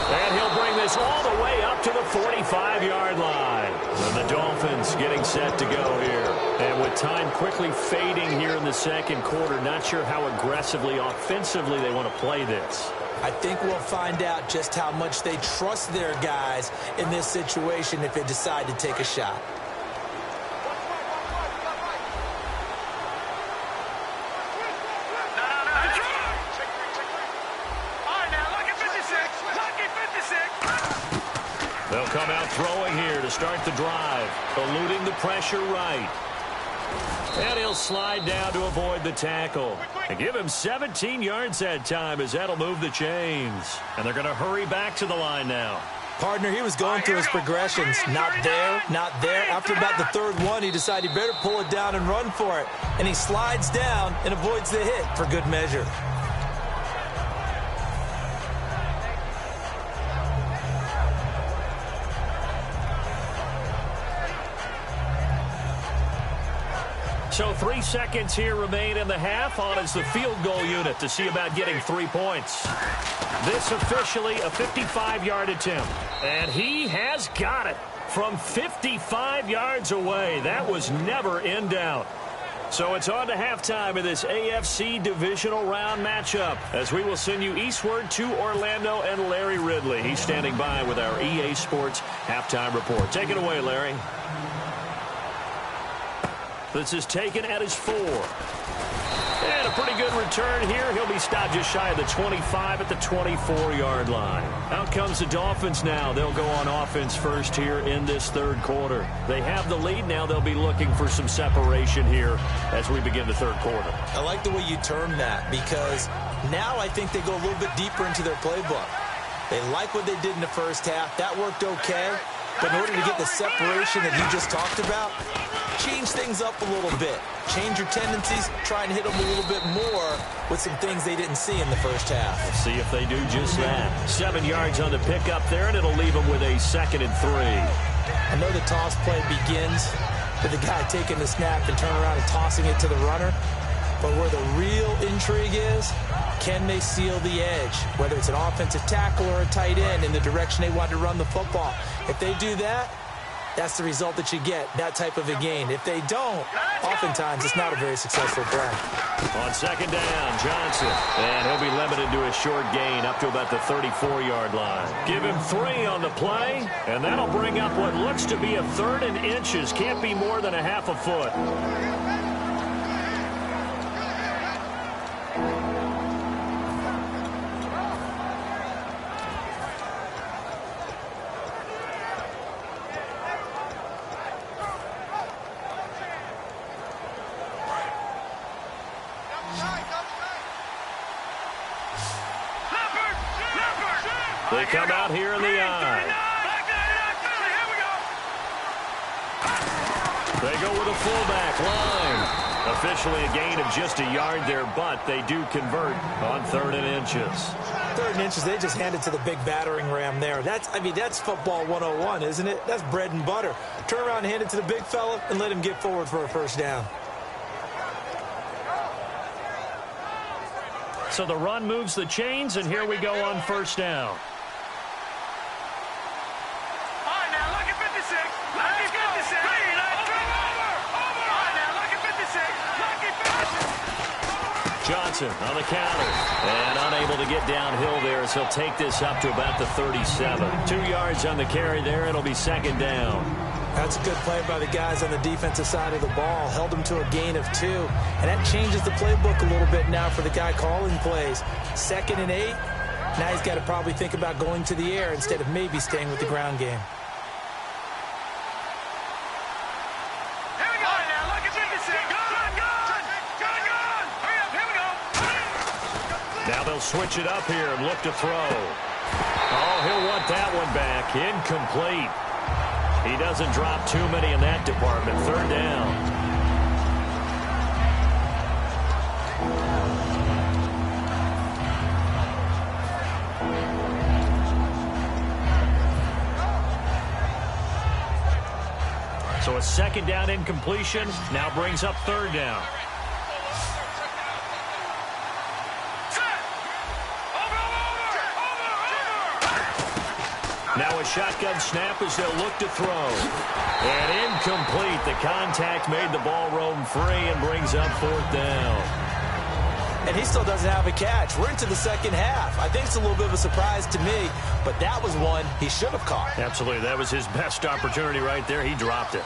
[SPEAKER 5] And he'll bring this all the way up to the 45-yard line. And the Dolphins getting set to go here. And with time quickly fading here in the second quarter, not sure how aggressively, offensively they want to play this.
[SPEAKER 6] I think we'll find out just how much they trust their guys in this situation if they decide to take a shot.
[SPEAKER 5] They'll come out throwing here to start the drive, eluding the pressure right. And he'll slide down to avoid the tackle. And give him 17 yards that time as that'll move the chains. And they're going to hurry back to the line now.
[SPEAKER 6] Partner, he was going through his progressions. Not there, not there. After about the 3rd one, he decided he better pull it down and run for it. And he slides down and avoids the hit for good measure.
[SPEAKER 5] So 3 seconds here remain in the half. On is the field goal unit to see about getting 3 points. This officially a 55-yard attempt. And he has got it from 55 yards away. That was never in doubt. So it's on to halftime in this AFC divisional round matchup as we will send you eastward to Orlando and Larry Ridley. He's standing by with our EA Sports halftime report. Take it away, Larry. This is taken at his 4. And a pretty good return here. He'll be stopped just shy of the 25 at the 24-yard line. Out comes the Dolphins now. They'll go on offense first here in this 3rd quarter. They have the lead now. They'll be looking for some separation here as we begin the 3rd quarter.
[SPEAKER 6] I like the way you term that because now I think they go a little bit deeper into their playbook. They like what they did in the first half. That worked okay. But in order to get the separation that you just talked about, change things up a little bit. Change your tendencies, try and hit them a little bit more with some things they didn't see in the first half.
[SPEAKER 5] Let's see if they do just that. 7 yards on the pickup there, and it'll leave them with a 2nd and 3.
[SPEAKER 6] I know the toss play begins with the guy taking the snap and turning around and tossing it to the runner. But where the real intrigue is, can they seal the edge, whether it's an offensive tackle or a tight end in the direction they want to run the football? If they do that, that's the result that you get, that type of a gain. If they don't, oftentimes it's not a very successful play.
[SPEAKER 5] On second down, Johnson. And he'll be limited to a short gain up to about the 34-yard line. Give him 3 on the play, and that'll bring up what looks to be a 3rd and inches. Can't be more than a half a foot. They come out here in the eye. They go with a fullback line. Officially a gain of just a yard there, but they do convert on 3rd and inches.
[SPEAKER 6] 3rd and inches, they just handed to the big battering ram there. That's football 101, isn't it? That's bread and butter. Turn around and hand it to the big fella and let him get forward for a first down.
[SPEAKER 5] So the run moves the chains, and here we go on first down. Johnson on the counter and unable to get downhill there as he'll take this up to about the 37. 2 yards on the carry there. It'll be second down.
[SPEAKER 6] That's a good play by the guys on the defensive side of the ball. Held them to a gain of 2. And that changes the playbook a little bit now for the guy calling plays. 2nd and 8. Now he's got to probably think about going to the air instead of maybe staying with the ground game.
[SPEAKER 5] Now they'll switch it up here and look to throw. Oh, he'll want that one back. Incomplete. He doesn't drop too many in that department. 3rd down. So a 2nd down incompletion now brings up 3rd down. Now a shotgun snap as they'll look to throw. And incomplete. The contact made the ball roam free and brings up 4th down.
[SPEAKER 6] And he still doesn't have a catch. We're into the second half. I think it's a little bit of a surprise to me, but that was one he should have caught.
[SPEAKER 5] Absolutely. That was his best opportunity right there. He dropped it.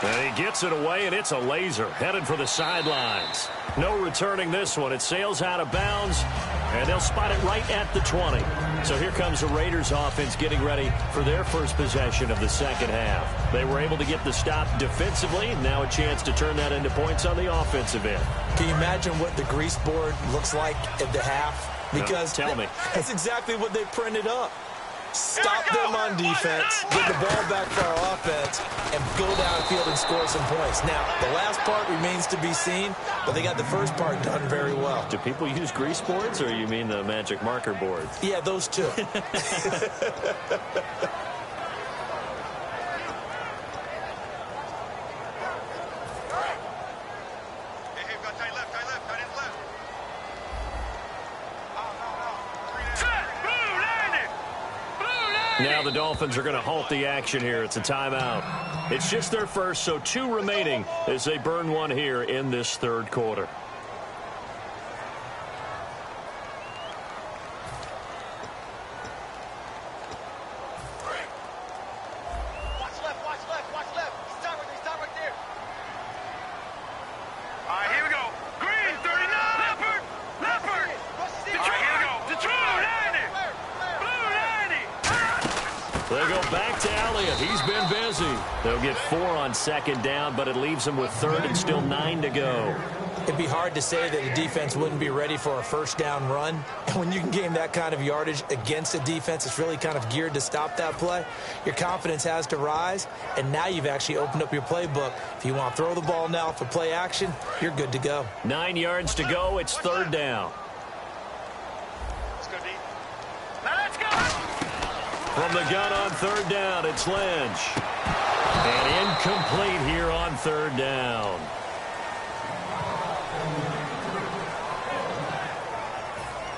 [SPEAKER 5] And he gets it away, and it's a laser headed for the sidelines. No returning this one. It sails out of bounds, and they'll spot it right at the 20. So here comes the Raiders offense getting ready for their first possession of the second half. They were able to get the stop defensively, and now a chance to turn that into points on the offensive end.
[SPEAKER 6] Can you imagine what the grease board looks like at the half? Because
[SPEAKER 5] tell me.
[SPEAKER 6] That's exactly what they printed up. Stop them on defense, get the ball back for our offense, and go downfield and score some points. Now, the last part remains to be seen, but they got the first part done very well.
[SPEAKER 5] Do people use grease boards, or you mean the magic marker boards?
[SPEAKER 6] Yeah, those two.
[SPEAKER 5] Now the Dolphins are going to halt the action here. It's a timeout. It's just their first, so 2 remaining as they burn one here in this 3rd quarter. They'll get 4 on second down, but it leaves them with 3rd and still 9 to go.
[SPEAKER 6] It'd be hard to say that a defense wouldn't be ready for a first down run. And when you can gain that kind of yardage against a defense that's really kind of geared to stop that play, your confidence has to rise, and now you've actually opened up your playbook. If you want to throw the ball now for play action, you're good to go.
[SPEAKER 5] 9 yards to go. It's 3rd down. From the gun on third down, it's Lynch. And incomplete here on third down.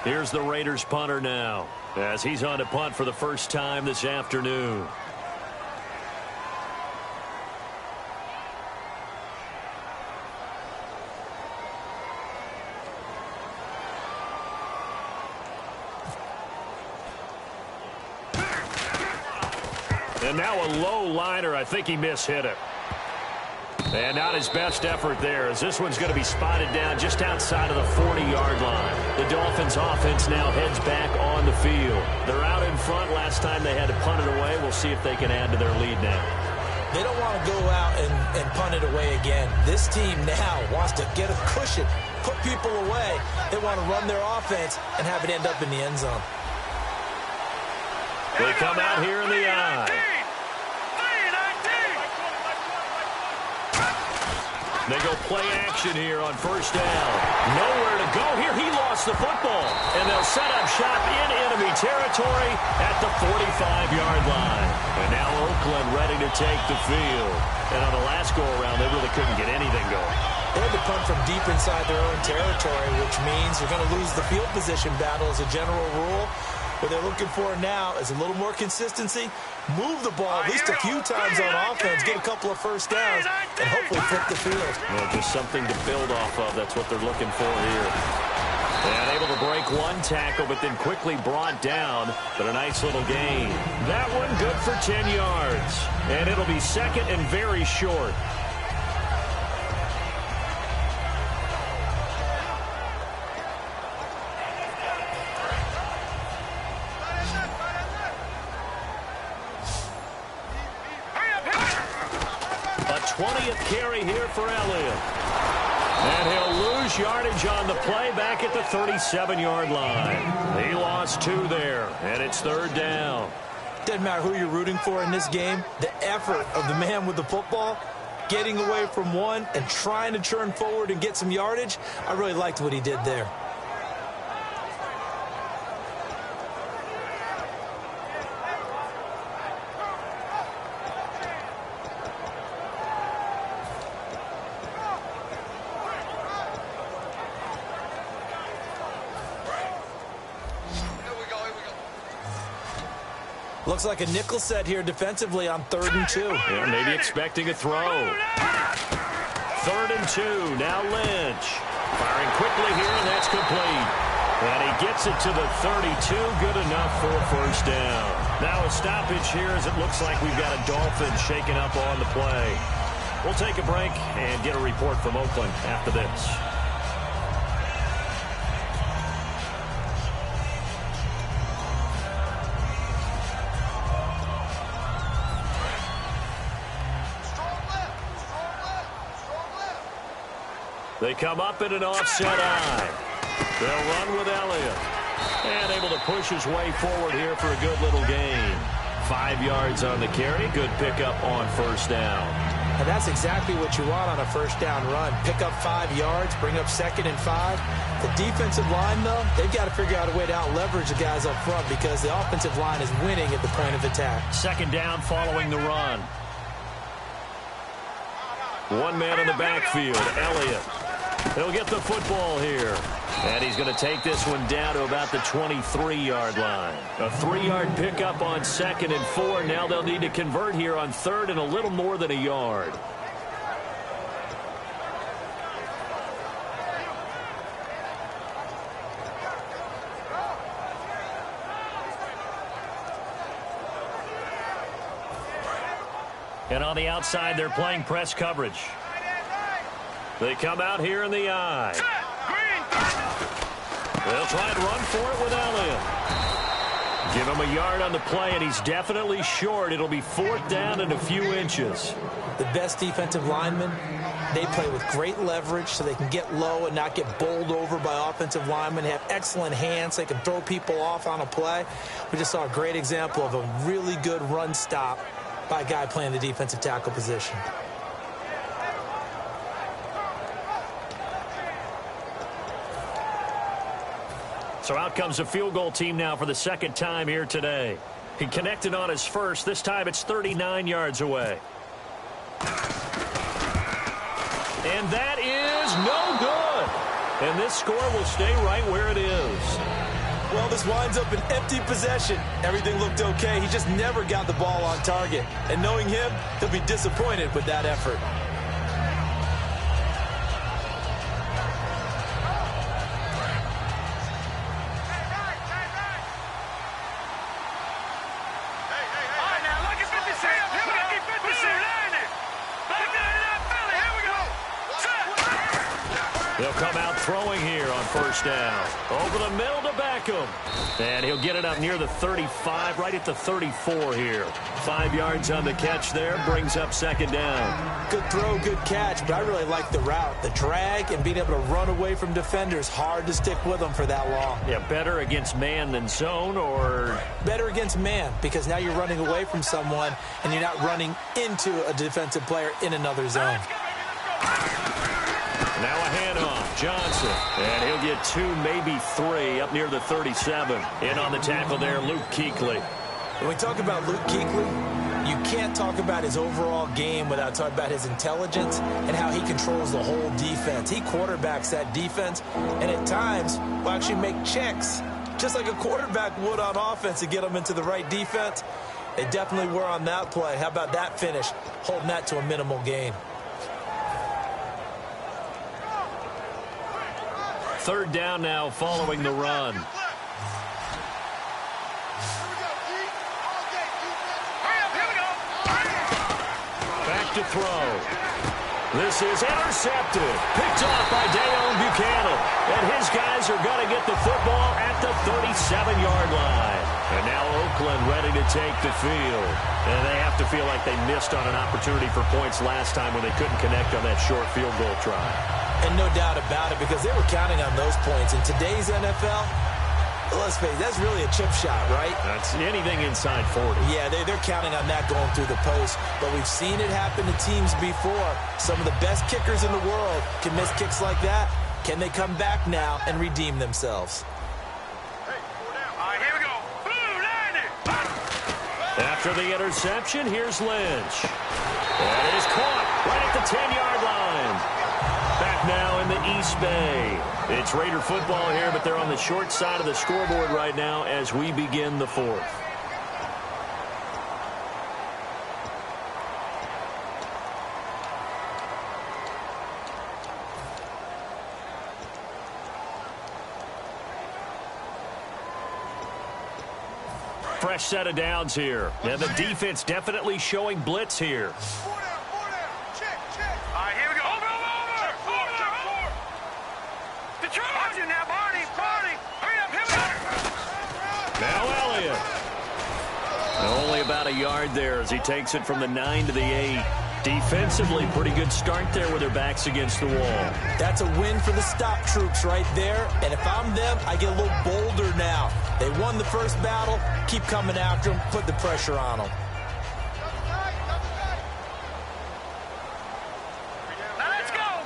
[SPEAKER 5] Here's the Raiders punter now, as he's on to punt for the first time this afternoon. And now a low liner. I think he mishit it. And not his best effort there, as this one's going to be spotted down just outside of the 40-yard line. The Dolphins offense now heads back on the field. They're out in front. Last time they had to punt it away. We'll see if they can add to their lead now.
[SPEAKER 6] They don't want to go out and punt it away again. This team now wants to get a cushion, put people away. They want to run their offense and have it end up in the end zone.
[SPEAKER 5] They come out here in the eye. They go play action here on first down. Nowhere to go here. He lost the football. And they'll set up shop in enemy territory at the 45-yard line. And now Oakland ready to take the field. And on the last go-around, they really couldn't get anything going.
[SPEAKER 6] They had to punt from deep inside their own territory, which means you're going to lose the field position battle as a general rule. What they're looking for now is a little more consistency, move the ball at least a few times on offense, get a couple of first downs, and hopefully flip the field.
[SPEAKER 5] Well, just something to build off of. That's what they're looking for here. And able to break one tackle, but then quickly brought down. But a nice little gain. That one good for 10 yards. And it'll be second and very short. A 20th carry here for Elliott. And he'll lose yardage on the play back at the 37-yard line. He lost 2 there, and it's third down.
[SPEAKER 6] Doesn't matter who you're rooting for in this game. The effort of the man with the football, getting away from one and trying to turn forward and get some yardage, I really liked what he did there. Looks like a nickel set here defensively on 3rd and 2.
[SPEAKER 5] Yeah, maybe expecting a throw. 3rd and 2. Now Lynch. Firing quickly here, and that's complete. And he gets it to the 32. Good enough for a first down. Now a stoppage here as it looks like we've got a Dolphin shaking up on the play. We'll take a break and get a report from Oakland after this. They come up in an offset eye. They'll run with Elliott. And able to push his way forward here for a good little gain. 5 yards on the carry. Good pickup on first down.
[SPEAKER 6] And that's exactly what you want on a first down run. Pick up 5 yards, bring up 2nd and 5. The defensive line, though, they've got to figure out a way to out-leverage the guys up front because the offensive line is winning at the point of attack.
[SPEAKER 5] 2nd down following the run. One man in the backfield, Elliott. He'll get the football here. And he's going to take this one down to about the 23-yard line. A 3-yard pickup on 2nd and 4. Now they'll need to convert here on 3rd and a little more than a yard. And on the outside, they're playing press coverage. They come out here in the eye. They'll try and run for it with Elliott. Give him a yard on the play, and he's definitely short. It'll be 4th down and a few inches.
[SPEAKER 6] The best defensive linemen, they play with great leverage so they can get low and not get bowled over by offensive linemen. They have excellent hands. They can throw people off on a play. We just saw a great example of a really good run stop by a guy playing the defensive tackle position. So out comes a field goal team now for the 2nd time here today.
[SPEAKER 5] He connected on his first. This time it's 39 yards away. And that is no good. And this score will stay right where it is.
[SPEAKER 6] Well, this winds up an empty possession. Everything looked okay. He just never got the ball on target. And knowing him, he'll be disappointed with that effort.
[SPEAKER 5] They'll come out throwing here on first down. Over the middle to Beckham. And he'll get it up near the 35, right at the 34 here. 5 yards on the catch there, brings up second down.
[SPEAKER 6] Good throw, good catch, but I really like the route. The drag and being able to run away from defenders, hard to stick with them for that long.
[SPEAKER 5] Yeah, better against man than zone, or?
[SPEAKER 6] Better against man, because now you're running away from someone and you're not running into a defensive player in another zone.
[SPEAKER 5] Now a handoff, Johnson, and he'll get 2, maybe 3, up near the 37. In on the tackle there, Luke Kuechly.
[SPEAKER 6] When we talk about Luke Kuechly, you can't talk about his overall game without talking about his intelligence and how he controls the whole defense. He quarterbacks that defense, and at times will actually make checks, just like a quarterback would on offense to get them into the right defense. They definitely were on that play. How about that finish, holding that to a minimal gain.
[SPEAKER 5] Third down now following the run. Back to throw. This is intercepted. Picked off by Dayon Buchanan. And his guys are going to get the football at the 37-yard line. And now Oakland ready to take the field. And they have to feel like they missed on an opportunity for points last time when they couldn't connect on that short field goal try.
[SPEAKER 6] And no doubt about it, because they were counting on those points. In today's NFL, let's face it, that's really a chip shot, right?
[SPEAKER 5] That's anything inside 40.
[SPEAKER 6] Yeah, they're counting on that going through the post. But we've seen it happen to teams before. Some of the best kickers in the world can miss kicks like that. Can they come back now and redeem themselves?
[SPEAKER 7] All right, here we go.
[SPEAKER 5] After the interception, here's Lynch. And it is caught right at the 10-yard line. Back now in the East Bay. It's Raider football here, but they're on the short side of the scoreboard right now as we begin the fourth. Fresh set of downs here. And the defense definitely showing blitz here. Only about a yard there as he takes it from the 9 to the 8. Defensively, pretty good start there with their backs against the wall.
[SPEAKER 6] That's a win for the stop troops right there. And if I'm them, I get a little bolder now. They won the first battle. Keep coming after them. Put the pressure on them.
[SPEAKER 7] Let's go.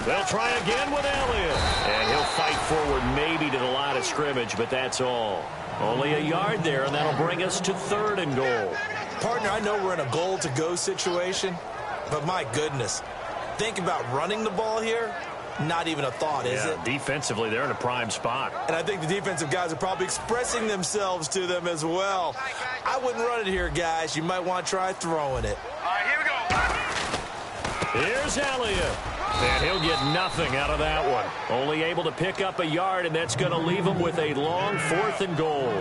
[SPEAKER 5] They'll try again with Elliott. And he'll fight forward maybe to the line of scrimmage, but that's all. Only a yard there, and that'll bring us to 3rd and goal.
[SPEAKER 6] Partner, I know we're in a goal-to-go situation, but my goodness, think about running the ball here. Not even a thought, is it?
[SPEAKER 5] Defensively, they're in a prime spot.
[SPEAKER 6] And I think the defensive guys are probably expressing themselves to them as well. I wouldn't run it here, guys. You might want to try throwing it.
[SPEAKER 7] All right, here we go.
[SPEAKER 5] Here's Elliott. And he'll get nothing out of that one. Only able to pick up a yard, and that's going to leave him with a long 4th and goal.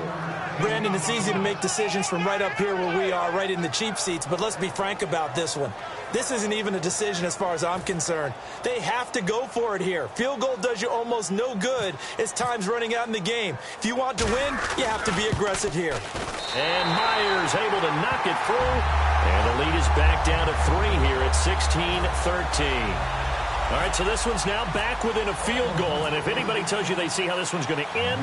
[SPEAKER 6] Brandon, it's easy to make decisions from right up here where we are, right in the cheap seats, but let's be frank about this one. This isn't even a decision as far as I'm concerned. They have to go for it here. Field goal does you almost no good as time's running out in the game. If you want to win, you have to be aggressive here.
[SPEAKER 5] And Myers able to knock it through. And the lead is back down to 3 here at 16-13. All right, so this one's now back within a field goal, and if anybody tells you they see how this one's going to end,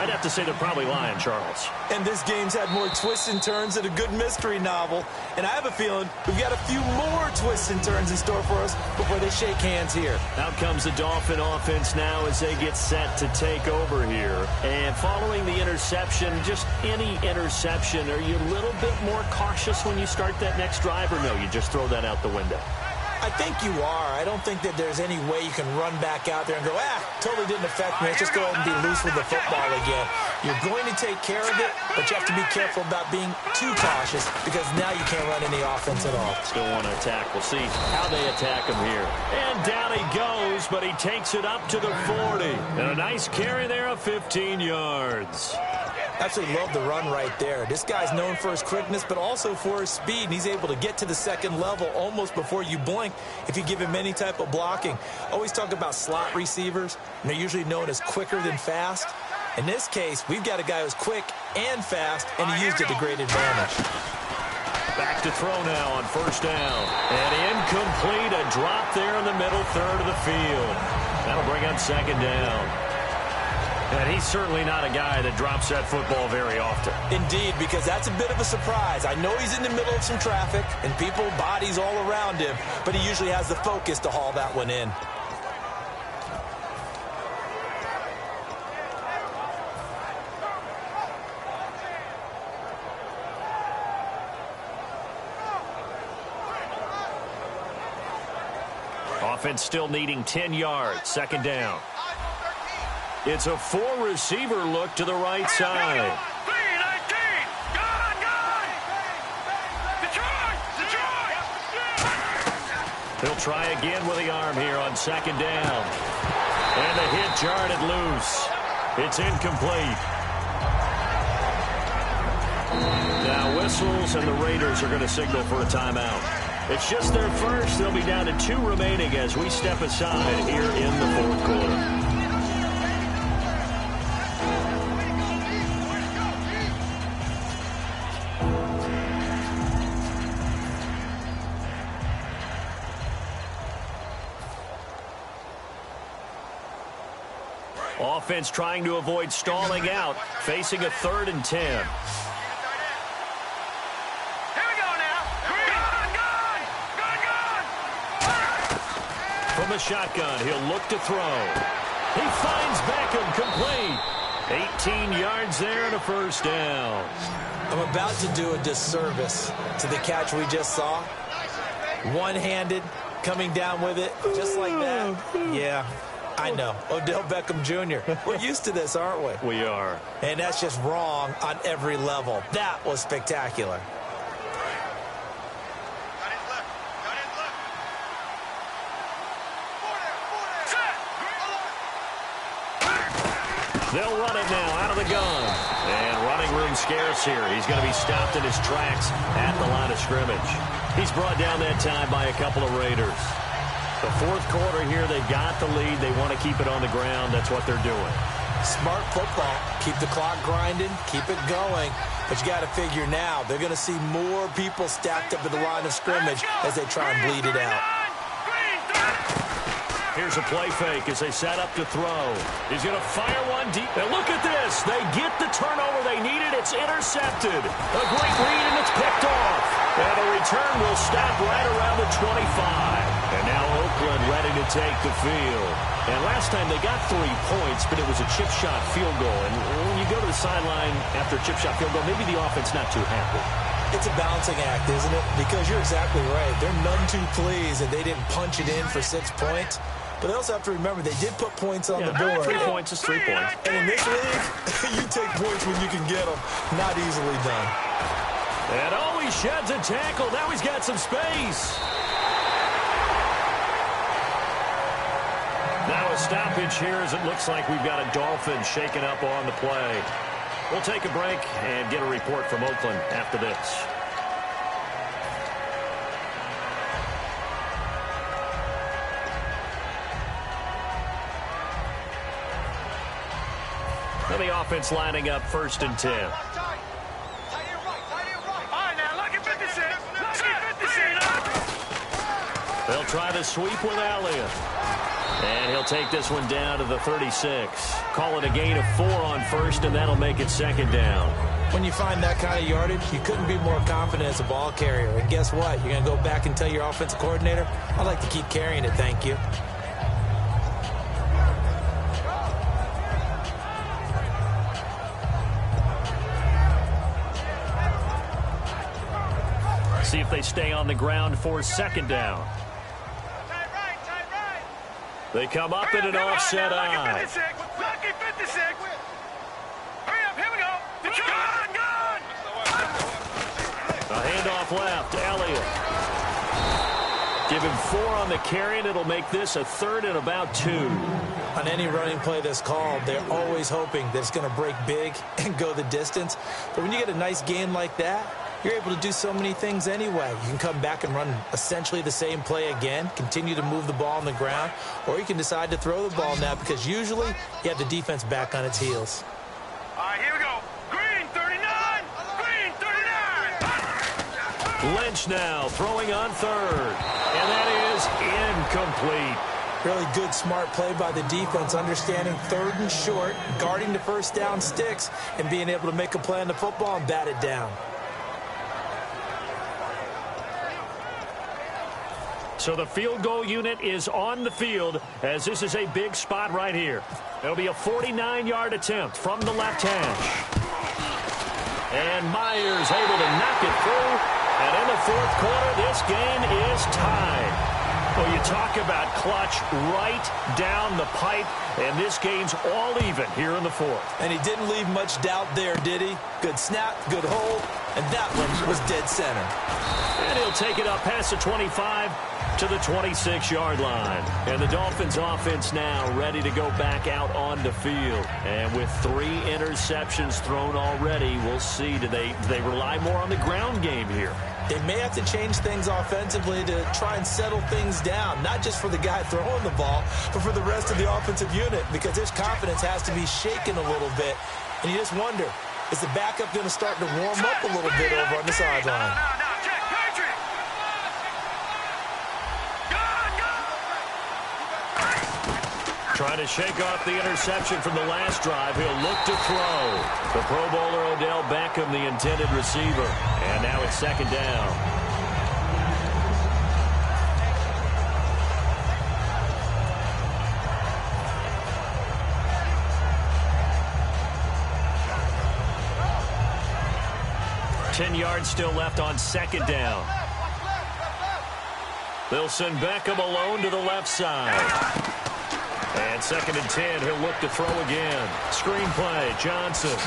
[SPEAKER 5] I'd have to say they're probably lying, Charles.
[SPEAKER 6] And this game's had more twists and turns than a good mystery novel. And I have a feeling we've got a few more twists and turns in store for us before they shake hands here.
[SPEAKER 5] Out comes the Dolphin offense now as they get set to take over here. And following the interception, just any interception, are you a little bit more cautious when you start that next drive, or no, you just throw that out the window?
[SPEAKER 6] I think you are. I don't think that there's any way you can run back out there and go, totally didn't affect me. Let's just go ahead and be loose with the football again. You're going to take care of it, but you have to be careful about being too cautious because now you can't run any offense at all.
[SPEAKER 5] Still want to attack. We'll see how they attack him here. And down he goes, but he takes it up to the 40. And a nice carry there of 15 yards.
[SPEAKER 6] Absolutely love the run right there. This guy's known for his quickness, but also for his speed, and he's able to get to the second level almost before you blink if you give him any type of blocking. Always talk about slot receivers, and they're usually known as quicker than fast. In this case, we've got a guy who's quick and fast, and he used it to great advantage.
[SPEAKER 5] Back to throw now on first down. And incomplete, a drop there in the middle third of the field. That'll bring up second down. And he's certainly not a guy that drops that football very often.
[SPEAKER 6] Indeed, because that's a bit of a surprise. I know he's in the middle of some traffic and people, bodies all around him, but he usually has the focus to haul that one in.
[SPEAKER 5] Offense still needing 10 yards, second down. It's a four-receiver look to the right side.
[SPEAKER 7] 3-19. Gone. Detroit.
[SPEAKER 5] He'll try again with the arm here on second down. And the hit jarred it loose. It's incomplete. Now whistles, and the Raiders are going to signal for a timeout. It's just their first. They'll be down to 2 remaining as we step aside here in the fourth quarter. Offense trying to avoid stalling out, facing a 3rd and 10.
[SPEAKER 7] Here we go now. Gone.
[SPEAKER 5] From the shotgun, he'll look to throw. He finds Beckham, complete. 18 yards there and a first down.
[SPEAKER 6] I'm about to do a disservice to the catch we just saw. One-handed, coming down with it, just like that. Yeah. I know. Odell Beckham Jr. We're used to this, aren't we?
[SPEAKER 5] We are.
[SPEAKER 6] And that's just wrong on every level. That was spectacular.
[SPEAKER 5] They'll run it now out of the gun. And running room scarce here. He's going to be stopped in his tracks at the line of scrimmage. He's brought down that time by a couple of Raiders. The fourth quarter here, they've got the lead. They want to keep it on the ground. That's what they're doing.
[SPEAKER 6] Smart football. Keep the clock grinding. Keep it going. But you got to figure now, they're going to see more people stacked up at the line of scrimmage as they try and bleed it out.
[SPEAKER 5] Here's a play fake as they set up to throw. He's going to fire one deep. And look at this. They get the turnover they needed. It's intercepted. A great read, and it's picked off. And the return will stop right around the 25. And now Oakland ready to take the field. And last time they got 3 points, but it was a chip shot field goal. And when you go to the sideline after a chip shot field goal, maybe the offense not too happy.
[SPEAKER 6] It's a balancing act, isn't it? Because you're exactly right. They're none too pleased that they didn't punch it in for 6 points. But they also have to remember they did put points on the board.
[SPEAKER 5] 3 points is 3 points.
[SPEAKER 6] And in this league, you take points when you can get them. Not easily done.
[SPEAKER 5] And he sheds a tackle. Now he's got some space. Now a stoppage here as it looks like we've got a Dolphin shaken up on the play. We'll take a break and get a report from Oakland after this. And the offense lining up 1st and 10.
[SPEAKER 7] All right, now, lucky 56. Lucky 56.
[SPEAKER 5] They'll try to sweep with Elliott. And he'll take this one down to the 36. Call it a gain of 4 on first, and that'll make it second down.
[SPEAKER 6] When you find that kind of yardage, you couldn't be more confident as a ball carrier. And guess what? You're going to go back and tell your offensive coordinator, I'd like to keep carrying it, thank you.
[SPEAKER 5] See if they stay on the ground for second down. They come up in an offset eye.
[SPEAKER 7] Lucky 56. Hurry up, here we go. Gone.
[SPEAKER 5] A handoff left, Elliott. Give him 4 on the carry, and it'll make this a 3rd and about 2.
[SPEAKER 6] On any running play that's called, they're always hoping that it's going to break big and go the distance. But when you get a nice game like that, you're able to do so many things anyway. You can come back and run essentially the same play again, continue to move the ball on the ground, or you can decide to throw the ball now because usually you have the defense back on its heels.
[SPEAKER 7] All right, here we go. Green 39. Green 39.
[SPEAKER 5] Lynch now throwing on 3rd. And that is incomplete.
[SPEAKER 6] Really good, smart play by the defense, understanding 3rd and short, guarding the first down sticks, and being able to make a play on the football and bat it down.
[SPEAKER 5] So the field goal unit is on the field as this is a big spot right here. It'll be a 49-yard attempt from the left hash. And Myers able to knock it through. And in the 4th quarter, this game is tied. Well, you talk about clutch right down the pipe, and this game's all even here in the 4th.
[SPEAKER 6] And he didn't leave much doubt there, did he? Good snap, good hold, and that one was dead center.
[SPEAKER 5] And he'll take it up past the 25 to the 26-yard line. And the Dolphins offense now ready to go back out on the field. And with 3 interceptions thrown already, we'll see, do they rely more on the ground game here?
[SPEAKER 6] They may have to change things offensively to try and settle things down, not just for the guy throwing the ball, but for the rest of the offensive unit, because his confidence has to be shaken a little bit. And you just wonder, is the backup going to start to warm up a little bit over on the sideline?
[SPEAKER 5] Trying to shake off the interception from the last drive. He'll look to throw. The Pro Bowler Odell Beckham, the intended receiver. And now it's second down. Ten yards still left on second down. They'll send Beckham alone to the left side. And second and 10, he'll look to throw again. Screen play, Johnson.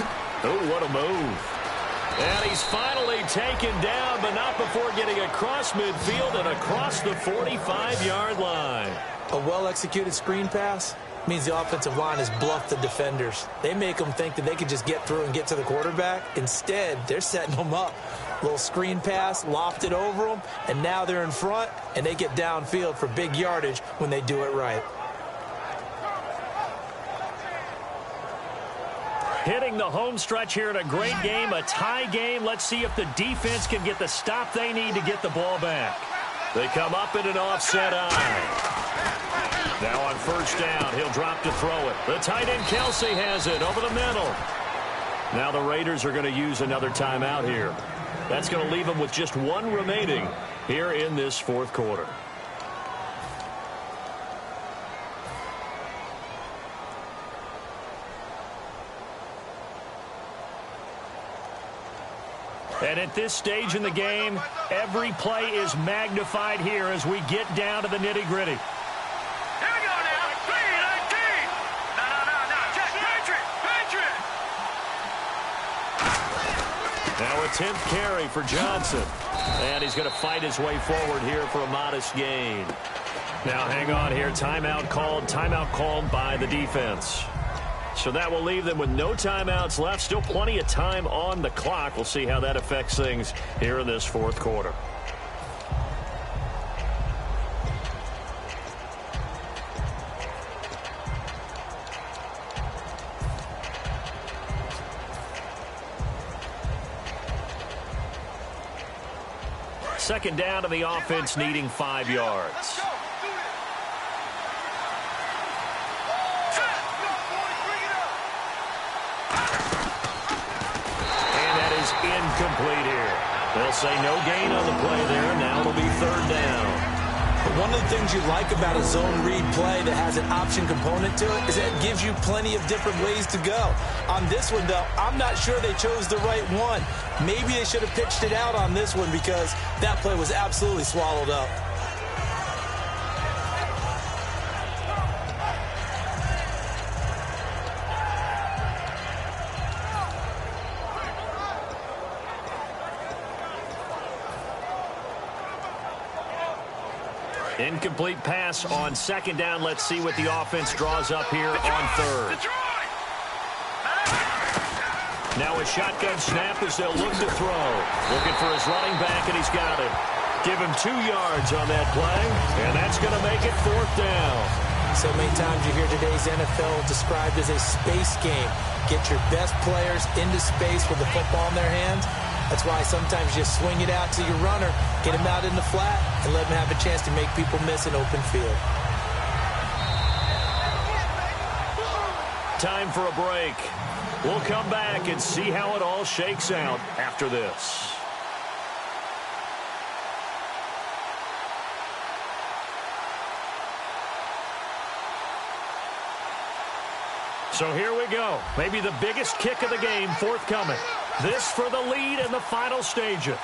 [SPEAKER 5] Oh, what a move. And he's finally taken down, but not before getting across midfield and across the 45-yard line.
[SPEAKER 6] A well-executed screen pass means the offensive line has bluffed the defenders. They make them think that they can just get through and get to the quarterback. Instead, they're setting them up. Little screen pass, lofted over them, and now they're in front, and they get downfield for big yardage when they do it right.
[SPEAKER 5] Hitting the home stretch here in a great game, a tie game. Let's see if the defense can get the stop they need to get the ball back. They come up in an offset eye. Now on first down, he'll drop to throw it. The tight end Kelsey has it over the middle. Now the Raiders are going to use another timeout here. That's going to leave them with just 1 remaining here in this 4th quarter. And at this stage in the game, every play is magnified here as we get down to the nitty-gritty.
[SPEAKER 7] Here we go now. 3-19. No. Check. Patriot.
[SPEAKER 5] Now a 10th carry for Johnson. And he's going to fight his way forward here for a modest gain. Now hang on here. Timeout called by the defense. So that will leave them with no timeouts left. Still plenty of time on the clock. We'll see how that affects things here in this 4th quarter. Second down, and the offense needing 5 yards. And that is incomplete here. They'll say no gain on the play there. Now it'll be third down.
[SPEAKER 6] But one of the things you like about a zone read play that has an option component to it is that it gives you plenty of different ways to go. On this one, though, I'm not sure they chose the right one. Maybe they should have pitched it out on this one because that play was absolutely swallowed up.
[SPEAKER 5] Incomplete pass on second down. Let's see what the offense draws up here on third. Now a shotgun snap as they'll look to throw. Looking for his running back, and he's got him. Give him 2 yards on that play, and that's going to make it fourth down.
[SPEAKER 6] So many times you hear today's NFL described as a space game. Get your best players into space with the football in their hands. That's why sometimes you swing it out to your runner, get him out in the flat, and let him have a chance to make people miss an open field.
[SPEAKER 5] Time for a break. We'll come back and see how it all shakes out after this. So here we go. Maybe the biggest kick of the game forthcoming. This for the lead in the final stages.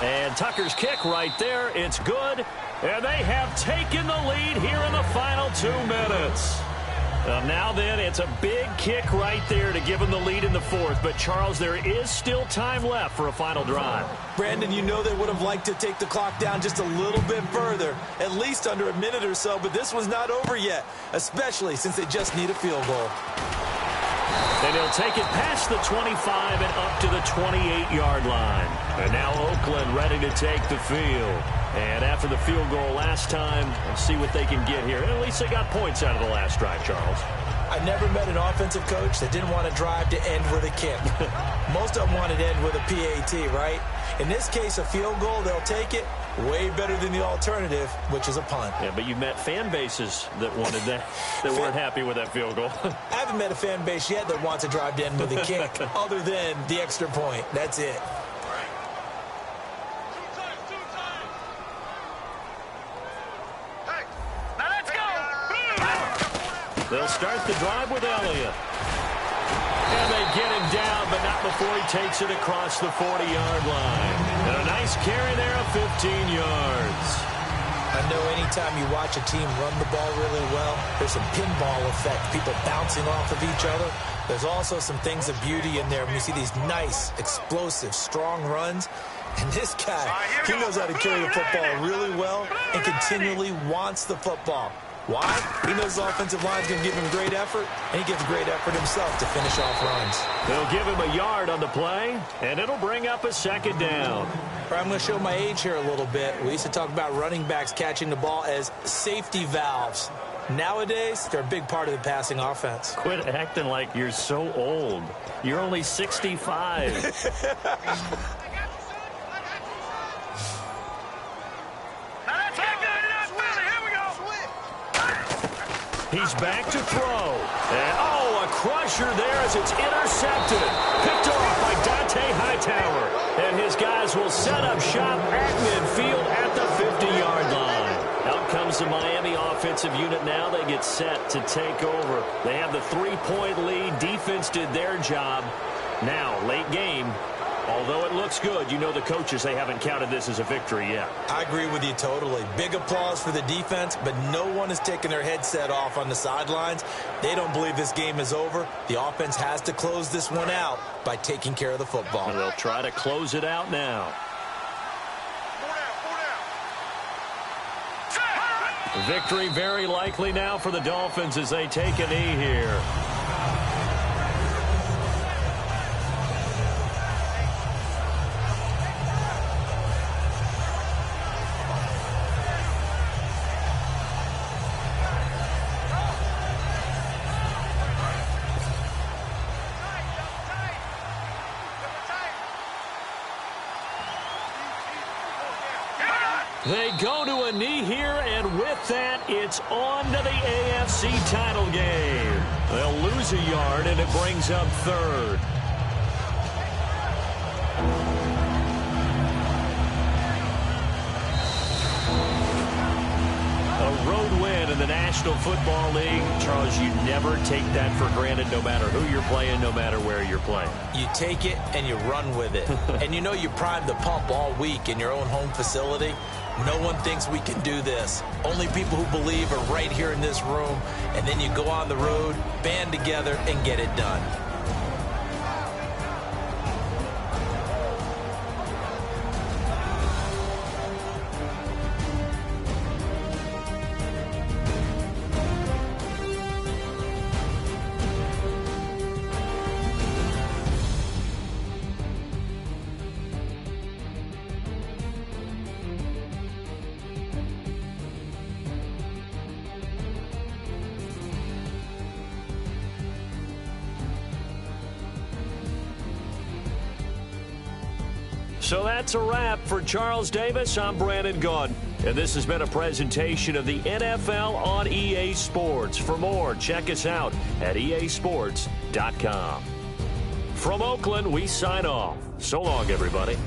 [SPEAKER 5] And Tucker's kick right there. It's good. And they have taken the lead here in the final 2 minutes. Now then, it's a big kick right there to give them the lead in the fourth. But, Charles, there is still time left for a final drive.
[SPEAKER 6] Brandon, you know they would have liked to take the clock down just a little bit further, at least under a minute or so. But this one's not over yet, especially since they just need a field goal.
[SPEAKER 5] And he'll take it past the 25 and up to the 28-yard line. And now Oakland ready to take the field. And after the field goal last time, we'll see what they can get here. At least they got points out of the last drive, Charles.
[SPEAKER 6] I never met an offensive coach that didn't want to drive to end with a kick. Most of them wanted to end with a PAT, right? In this case, a field goal, they'll take it. Way better than the alternative, which is a punt.
[SPEAKER 5] Yeah, but you met fan bases that wanted that, that weren't happy with that field goal.
[SPEAKER 6] I haven't met a fan base yet that wants to drive to end with a kick, other than the extra point. That's it.
[SPEAKER 5] They'll start the drive with Elliott. And they get him down, but not before he takes it across the 40-yard line. And a nice carry there of 15 yards.
[SPEAKER 6] I know anytime you watch a team run the ball really well, there's some pinball effect, people bouncing off of each other. There's also some things of beauty in there when you see these nice, explosive, strong runs. And this guy, he knows how to carry the football really well and continually wants the football. Why? He knows the offensive line's going to give him great effort, and he gives great effort himself to finish off runs.
[SPEAKER 5] They'll give him a yard on the play, and it'll bring up a second down.
[SPEAKER 6] I'm going to show my age here a little bit. We used to talk about running backs catching the ball as safety valves. Nowadays, they're a big part of the passing offense.
[SPEAKER 5] Quit acting like you're so old. You're only 65. He's back to throw. And, oh, a crusher there as it's intercepted. Picked off by Dante Hightower. And his guys will set up shop at midfield at the 50-yard line. Out comes the Miami offensive unit now. They get set to take over. They have the 3-point lead. Defense did their job. Now, late game. Although it looks good, you know the coaches, they haven't counted this as a victory yet. I
[SPEAKER 6] agree with you totally. Big applause for the defense, but no one is taking their headset off on the sidelines. They don't believe this game is over. The offense has to close this one out by taking care of the football.
[SPEAKER 5] And they'll try to close it out now. Victory very likely now for the Dolphins as they take a knee here. They go to a knee here, and with that, it's on to the AFC title game. They'll lose a yard, and it brings up third. A road win in the National Football League. Charles, you never take that for granted no matter who you're playing, no matter where you're playing.
[SPEAKER 6] You take it and you run with it. And you know you primed the pump all week in your own home facility. No one thinks we can do this. Only people who believe are right here in this room. And then you go on the road, band together, and get it done.
[SPEAKER 5] So that's a wrap for Charles Davis. I'm Brandon Gaudin, and this has been a presentation of the NFL on EA Sports. For more, check us out at easports.com. From Oakland, we sign off. So long, everybody.